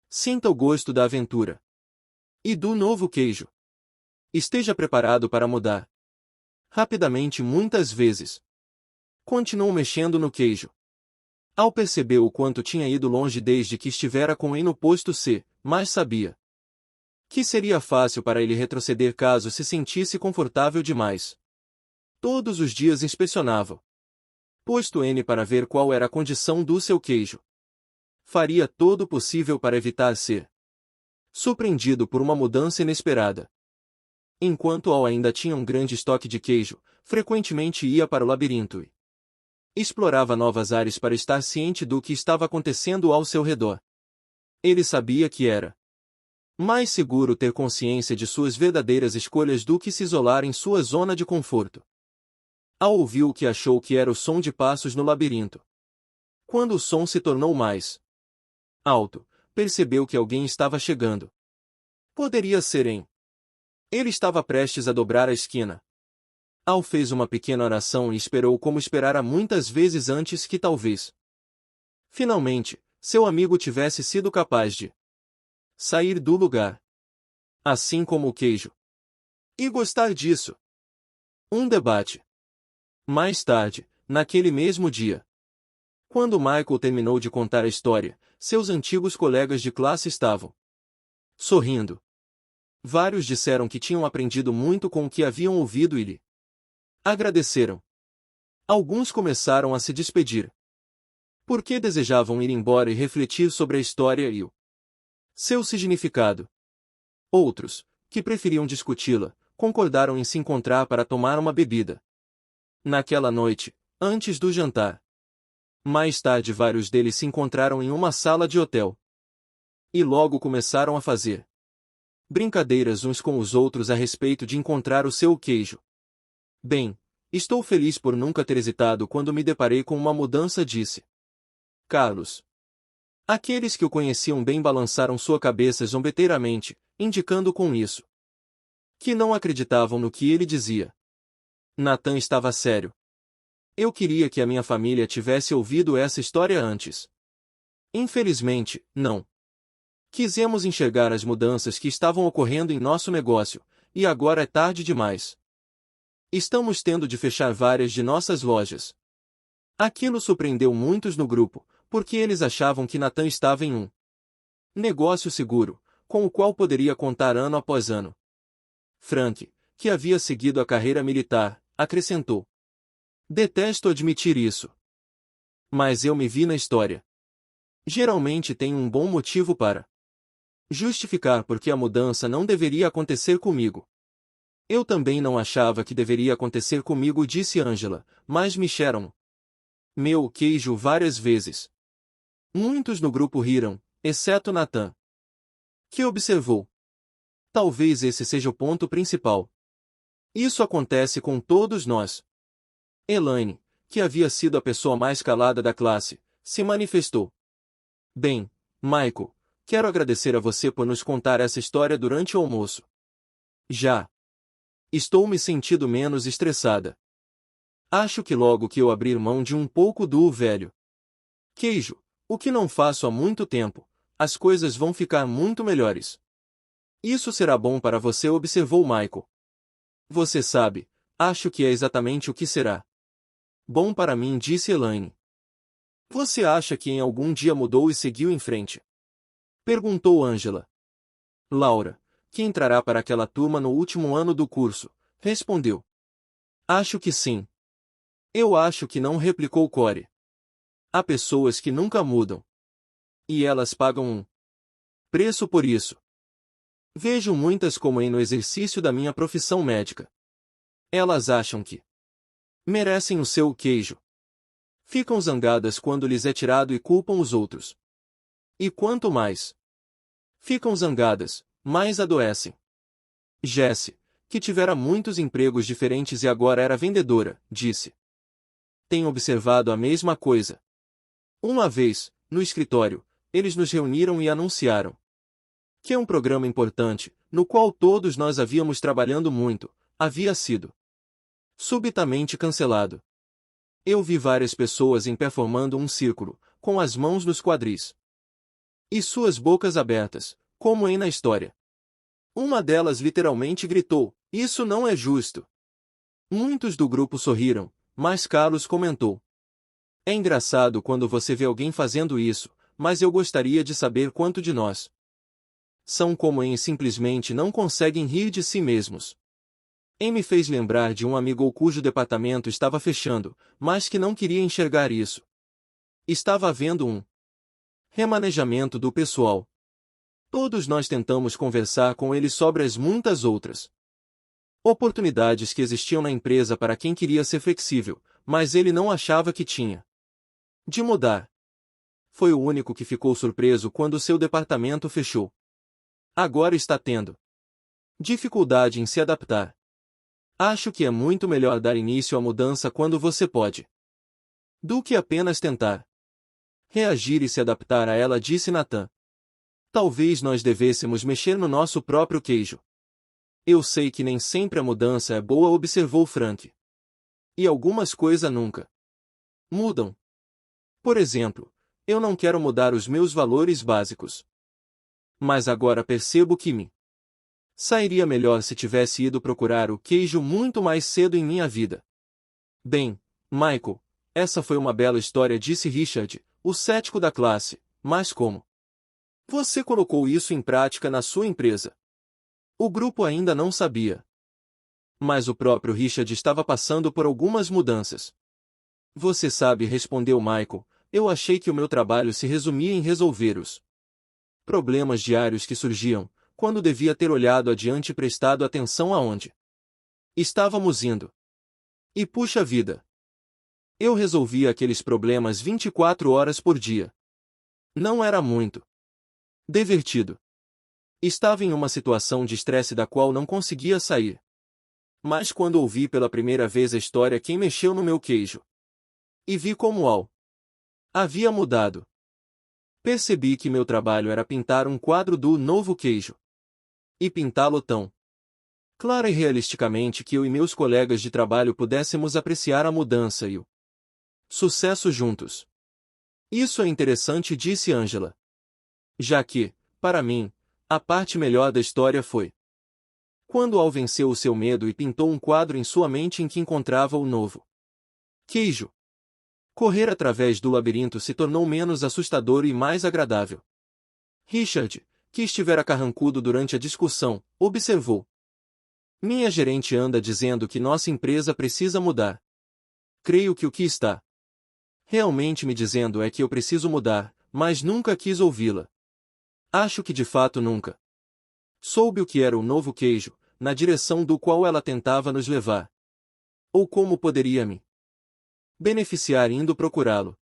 Sinta o gosto da aventura e do novo queijo. Esteja preparado para mudar rapidamente muitas vezes. Continuou mexendo no queijo. Al percebeu o quanto tinha ido longe desde que estivera com Em no posto C, mas sabia que seria fácil para ele retroceder caso se sentisse confortável demais. Todos os dias inspecionava posto N para ver qual era a condição do seu queijo. Faria todo o possível para evitar ser surpreendido por uma mudança inesperada. Enquanto Al ainda tinha um grande estoque de queijo, frequentemente ia para o labirinto e explorava novas áreas para estar ciente do que estava acontecendo ao seu redor. Ele sabia que era mais seguro ter consciência de suas verdadeiras escolhas do que se isolar em sua zona de conforto. Al ouviu o que achou que era o som de passos no labirinto. Quando o som se tornou mais alto, percebeu que alguém estava chegando. Poderia ser Em. Ele estava prestes a dobrar a esquina. Al fez uma pequena oração e esperou como esperara muitas vezes antes que talvez finalmente, seu amigo tivesse sido capaz de sair do lugar. Assim como o queijo. E gostar disso. Um debate. Mais tarde, naquele mesmo dia, quando Michael terminou de contar a história, seus antigos colegas de classe estavam sorrindo. Vários disseram que tinham aprendido muito com o que haviam ouvido e lhe agradeceram. Alguns começaram a se despedir, porque desejavam ir embora e refletir sobre a história e o seu significado. Outros, que preferiam discuti-la, concordaram em se encontrar para tomar uma bebida. Naquela noite, antes do jantar. Mais tarde vários deles se encontraram em uma sala de hotel. E logo começaram a fazer brincadeiras uns com os outros a respeito de encontrar o seu queijo. Bem, estou feliz por nunca ter hesitado quando me deparei com uma mudança, disse Carlos. Aqueles que o conheciam bem balançaram sua cabeça zombeteiramente, indicando com isso que não acreditavam no que ele dizia. Nathan estava sério. Eu queria que a minha família tivesse ouvido essa história antes. Infelizmente, não. Quisemos enxergar as mudanças que estavam ocorrendo em nosso negócio, e agora é tarde demais. Estamos tendo de fechar várias de nossas lojas. Aquilo surpreendeu muitos no grupo, porque eles achavam que Nathan estava em um negócio seguro, com o qual poderia contar ano após ano. Frank, que havia seguido a carreira militar, acrescentou: Detesto admitir isso. Mas eu me vi na história. Geralmente tenho um bom motivo para justificar porque a mudança não deveria acontecer comigo. Eu também não achava que deveria acontecer comigo, disse Angela, mas me cheiraram meu queijo várias vezes. Muitos no grupo riram, exceto Nathan, que observou: talvez esse seja o ponto principal. Isso acontece com todos nós. Elaine, que havia sido a pessoa mais calada da classe, se manifestou. Bem, Michael, quero agradecer a você por nos contar essa história durante o almoço. Já estou me sentindo menos estressada. Acho que logo que eu abrir mão de um pouco do velho queijo, o que não faço há muito tempo, as coisas vão ficar muito melhores. Isso será bom para você, observou Michael. Você sabe, acho que é exatamente o que será bom para mim, disse Elaine. Você acha que em algum dia mudou e seguiu em frente? Perguntou Angela. Laura, que entrará para aquela turma no último ano do curso, respondeu. Acho que sim. Eu acho que não, replicou Corey. Há pessoas que nunca mudam. E elas pagam um preço por isso. Vejo muitas como no exercício da minha profissão médica. Elas acham que merecem o seu queijo. Ficam zangadas quando lhes é tirado e culpam os outros. E quanto mais ficam zangadas, mais adoecem. Jessie, que tivera muitos empregos diferentes e agora era vendedora, disse. Tenho observado a mesma coisa. Uma vez, no escritório, eles nos reuniram e anunciaram que um programa importante, no qual todos nós havíamos trabalhado muito, havia sido subitamente cancelado. Eu vi várias pessoas em pé formando um círculo, com as mãos nos quadris e suas bocas abertas, como na história. Uma delas literalmente gritou: Isso não é justo. Muitos do grupo sorriram, mas Carlos comentou: É engraçado quando você vê alguém fazendo isso, mas eu gostaria de saber quanto de nós são como simplesmente não conseguem rir de si mesmos. Me fez lembrar de um amigo cujo departamento estava fechando, mas que não queria enxergar isso. Estava havendo um remanejamento do pessoal. Todos nós tentamos conversar com ele sobre as muitas outras oportunidades que existiam na empresa para quem queria ser flexível, mas ele não achava que tinha de mudar. Foi o único que ficou surpreso quando seu departamento fechou. Agora está tendo dificuldade em se adaptar. Acho que é muito melhor dar início à mudança quando você pode, do que apenas tentar reagir e se adaptar a ela, disse Nathan. Talvez nós devêssemos mexer no nosso próprio queijo. Eu sei que nem sempre a mudança é boa, observou Frank. E algumas coisas nunca mudam. Por exemplo, eu não quero mudar os meus valores básicos. Mas agora percebo que me sairia melhor se tivesse ido procurar o queijo muito mais cedo em minha vida. Bem, Michael, essa foi uma bela história, disse Richard, o cético da classe, mas como você colocou isso em prática na sua empresa? O grupo ainda não sabia. Mas o próprio Richard estava passando por algumas mudanças. Você sabe, respondeu Michael, eu achei que o meu trabalho se resumia em resolver os problemas diários que surgiam, quando devia ter olhado adiante e prestado atenção aonde estávamos indo. E puxa vida! Eu resolvia aqueles problemas 24 horas por dia. Não era muito divertido. Estava em uma situação de estresse da qual não conseguia sair. Mas quando ouvi pela primeira vez a história, quem mexeu no meu queijo e vi como havia mudado, percebi que meu trabalho era pintar um quadro do novo queijo. E pintá-lo tão clara e realisticamente que eu e meus colegas de trabalho pudéssemos apreciar a mudança e o sucesso juntos. Isso é interessante, disse Angela. Já que, para mim, a parte melhor da história foi quando Al venceu o seu medo e pintou um quadro em sua mente em que encontrava o novo queijo. Correr através do labirinto se tornou menos assustador e mais agradável. Richard, que estivera carrancudo durante a discussão, observou. Minha gerente anda dizendo que nossa empresa precisa mudar. Creio que o que está realmente me dizendo é que eu preciso mudar, mas nunca quis ouvi-la. Acho que de fato nunca soube o que era o novo queijo, na direção do qual ela tentava nos levar. Ou como poderia me beneficiar indo procurá-lo.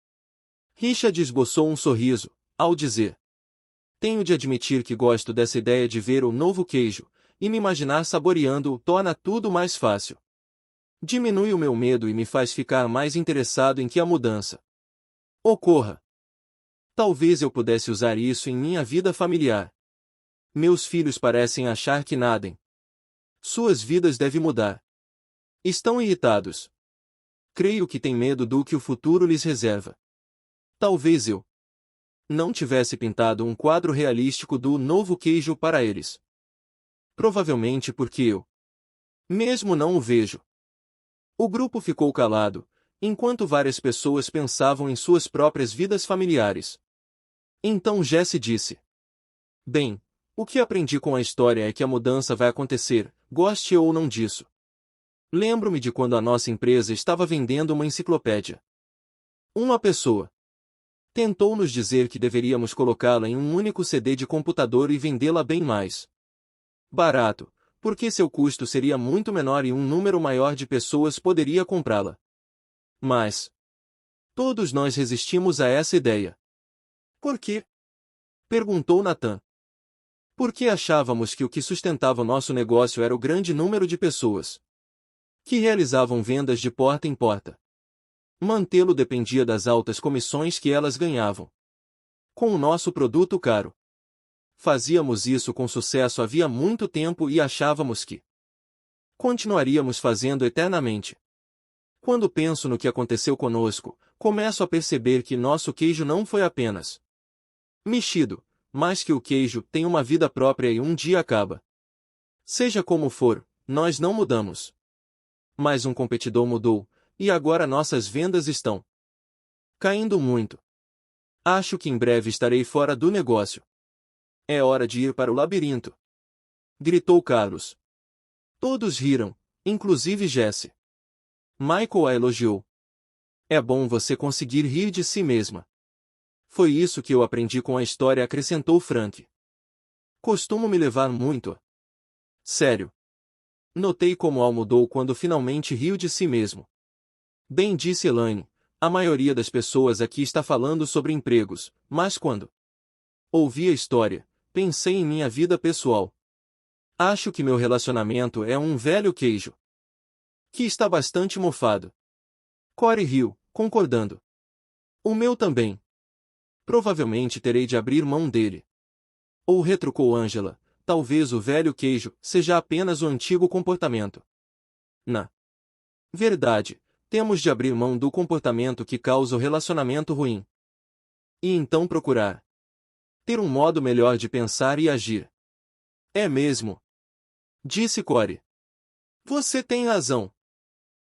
Richard esboçou um sorriso, ao dizer: tenho de admitir que gosto dessa ideia de ver o novo queijo, e me imaginar saboreando-o torna tudo mais fácil. Diminui o meu medo e me faz ficar mais interessado em que a mudança ocorra. Talvez eu pudesse usar isso em minha vida familiar. Meus filhos parecem achar que nada em suas vidas deve mudar. Estão irritados. Creio que têm medo do que o futuro lhes reserva. Talvez eu não tivesse pintado um quadro realístico do novo queijo para eles. Provavelmente porque eu mesmo não o vejo. O grupo ficou calado, enquanto várias pessoas pensavam em suas próprias vidas familiares. Então Jesse disse: bem, o que aprendi com a história é que a mudança vai acontecer, goste ou não disso. Lembro-me de quando a nossa empresa estava vendendo uma enciclopédia. Uma pessoa tentou nos dizer que deveríamos colocá-la em um único CD de computador e vendê-la bem mais barato, porque seu custo seria muito menor e um número maior de pessoas poderia comprá-la. Mas todos nós resistimos a essa ideia. Por quê? Perguntou Nathan. Porque achávamos que o que sustentava nosso negócio era o grande número de pessoas que realizavam vendas de porta em porta. Mantê-lo dependia das altas comissões que elas ganhavam com o nosso produto caro. Fazíamos isso com sucesso havia muito tempo e achávamos que continuaríamos fazendo eternamente. Quando penso no que aconteceu conosco, começo a perceber que nosso queijo não foi apenas mexido, mas que o queijo tem uma vida própria e um dia acaba. Seja como for, nós não mudamos. Mas um competidor mudou, e agora nossas vendas estão caindo muito. Acho que em breve estarei fora do negócio. É hora de ir para o labirinto, gritou Carlos. Todos riram, inclusive Jesse. Michael a elogiou. É bom você conseguir rir de si mesma. Foi isso que eu aprendi com a história, acrescentou Frank. Costumo me levar muito a sério. Notei como Al mudou quando finalmente riu de si mesmo. Bem, disse Elaine, a maioria das pessoas aqui está falando sobre empregos, mas quando ouvi a história, pensei em minha vida pessoal. Acho que meu relacionamento é um velho queijo que está bastante mofado. Corey riu, concordando. O meu também. Provavelmente terei de abrir mão dele. Ou retrucou Angela, talvez o velho queijo seja apenas o antigo comportamento. Na verdade, temos de abrir mão do comportamento que causa o relacionamento ruim. E então procurar ter um modo melhor de pensar e agir. É mesmo, disse Corey. Você tem razão.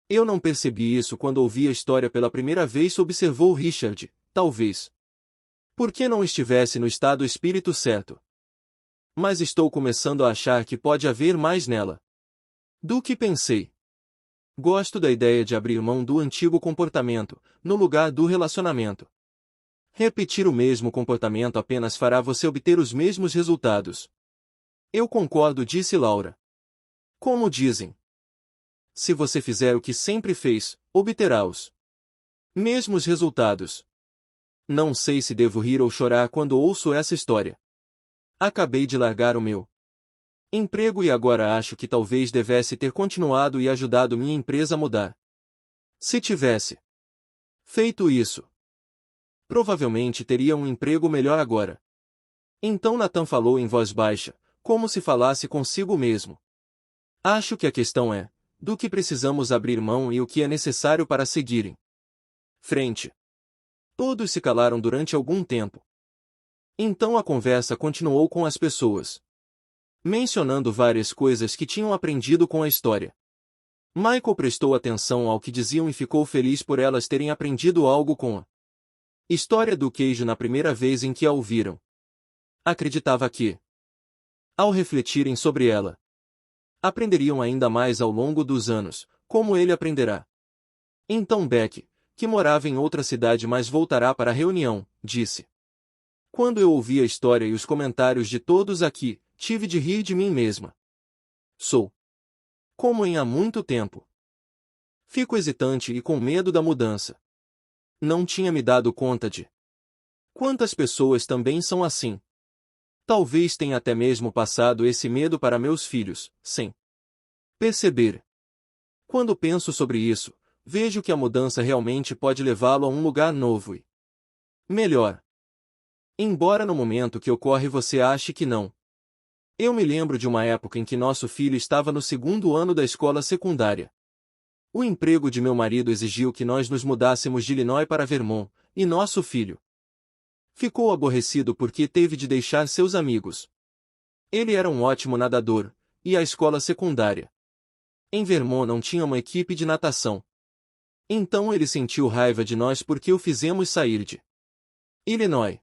Eu não percebi isso quando ouvi a história pela primeira vez, observou Richard, talvez porque não estivesse no estado espírito certo. Mas estou começando a achar que pode haver mais nela do que pensei. Gosto da ideia de abrir mão do antigo comportamento, no lugar do relacionamento. Repetir o mesmo comportamento apenas fará você obter os mesmos resultados. Eu concordo, disse Laura. Como dizem, se você fizer o que sempre fez, obterá os mesmos resultados. Não sei se devo rir ou chorar quando ouço essa história. Acabei de largar o meu emprego e agora acho que talvez devesse ter continuado e ajudado minha empresa a mudar. Se tivesse feito isso, provavelmente teria um emprego melhor agora. Então Nathan falou em voz baixa, como se falasse consigo mesmo. Acho que a questão é, do que precisamos abrir mão e o que é necessário para seguirem frente. Todos se calaram durante algum tempo. Então a conversa continuou com as pessoas, mencionando várias coisas que tinham aprendido com a história. Michael prestou atenção ao que diziam e ficou feliz por elas terem aprendido algo com a história do queijo na primeira vez em que a ouviram. Acreditava que, ao refletirem sobre ela, aprenderiam ainda mais ao longo dos anos, como ele aprenderá. Então Beck, que morava em outra cidade mas voltará para a reunião, disse: Quando eu ouvi a história e os comentários de todos aqui, tive de rir de mim mesma. Sou como em há muito tempo. Fico hesitante e com medo da mudança. Não tinha me dado conta de quantas pessoas também são assim. Talvez tenha até mesmo passado esse medo para meus filhos, sem perceber. Quando penso sobre isso, vejo que a mudança realmente pode levá-lo a um lugar novo e melhor. Embora no momento que ocorre você ache que não. Eu me lembro de uma época em que nosso filho estava no 2º ano da escola secundária. O emprego de meu marido exigiu que nós nos mudássemos de Illinois para Vermont, e nosso filho ficou aborrecido porque teve de deixar seus amigos. Ele era um ótimo nadador, e a escola secundária em Vermont não tinha uma equipe de natação. Então ele sentiu raiva de nós porque o fizemos sair de Illinois.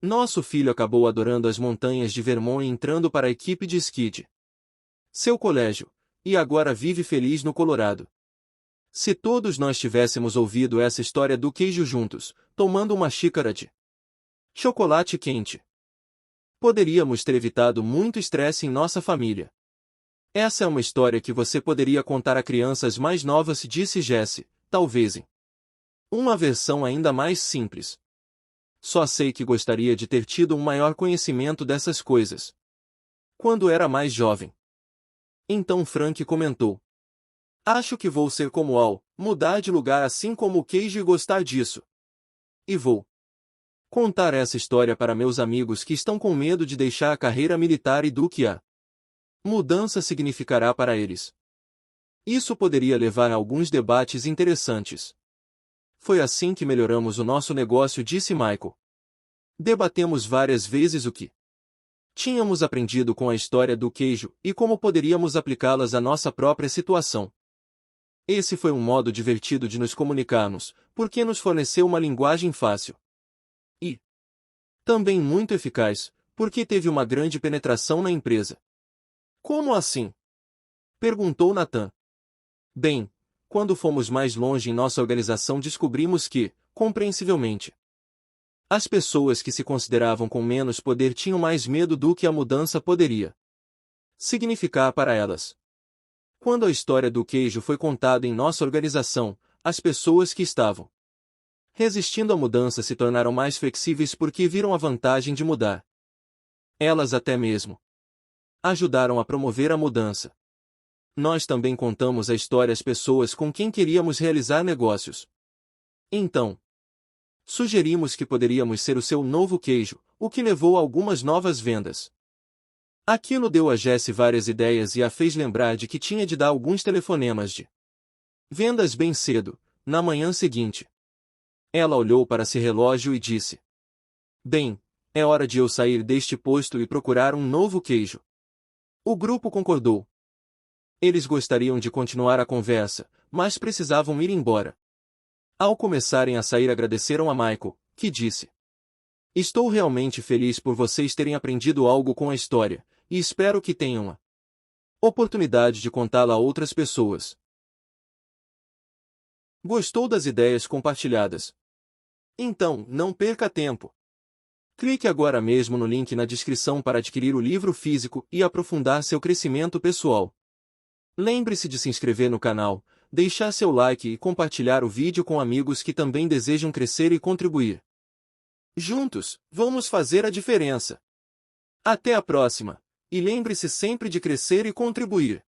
Nosso filho acabou adorando as montanhas de Vermont e entrando para a equipe de esqui de seu colégio, e agora vive feliz no Colorado. Se todos nós tivéssemos ouvido essa história do queijo juntos, tomando uma xícara de chocolate quente, poderíamos ter evitado muito estresse em nossa família. Essa é uma história que você poderia contar a crianças mais novas, disse Jesse, talvez em uma versão ainda mais simples. Só sei que gostaria de ter tido um maior conhecimento dessas coisas quando era mais jovem. Então Frank comentou: Acho que vou ser como Al, mudar de lugar assim como o queijo e gostar disso. E vou contar essa história para meus amigos que estão com medo de deixar a carreira militar e do que a mudança significará para eles. Isso poderia levar a alguns debates interessantes. Foi assim que melhoramos o nosso negócio, disse Michael. Debatemos várias vezes o que tínhamos aprendido com a história do queijo e como poderíamos aplicá-las à nossa própria situação. Esse foi um modo divertido de nos comunicarmos, porque nos forneceu uma linguagem fácil. E também muito eficaz, porque teve uma grande penetração na empresa. Como assim? Perguntou Nathan. Bem, quando fomos mais longe em nossa organização descobrimos que, compreensivelmente, as pessoas que se consideravam com menos poder tinham mais medo do que a mudança poderia significar para elas. Quando a história do queijo foi contada em nossa organização, as pessoas que estavam resistindo à mudança se tornaram mais flexíveis porque viram a vantagem de mudar. Elas até mesmo ajudaram a promover a mudança. Nós também contamos a história às pessoas com quem queríamos realizar negócios. Então, sugerimos que poderíamos ser o seu novo queijo, o que levou a algumas novas vendas. Aquilo deu a Jessie várias ideias e a fez lembrar de que tinha de dar alguns telefonemas de vendas bem cedo, na manhã seguinte. Ela olhou para seu relógio e disse: Bem, é hora de eu sair deste posto e procurar um novo queijo. O grupo concordou. Eles gostariam de continuar a conversa, mas precisavam ir embora. Ao começarem a sair agradeceram a Michael, que disse: Estou realmente feliz por vocês terem aprendido algo com a história, e espero que tenham a oportunidade de contá-la a outras pessoas. Gostou das ideias compartilhadas? Então, não perca tempo. Clique agora mesmo no link na descrição para adquirir o livro físico e aprofundar seu crescimento pessoal. Lembre-se de se inscrever no canal, deixar seu like e compartilhar o vídeo com amigos que também desejam crescer e contribuir. Juntos, vamos fazer a diferença. Até a próxima, e lembre-se sempre de crescer e contribuir.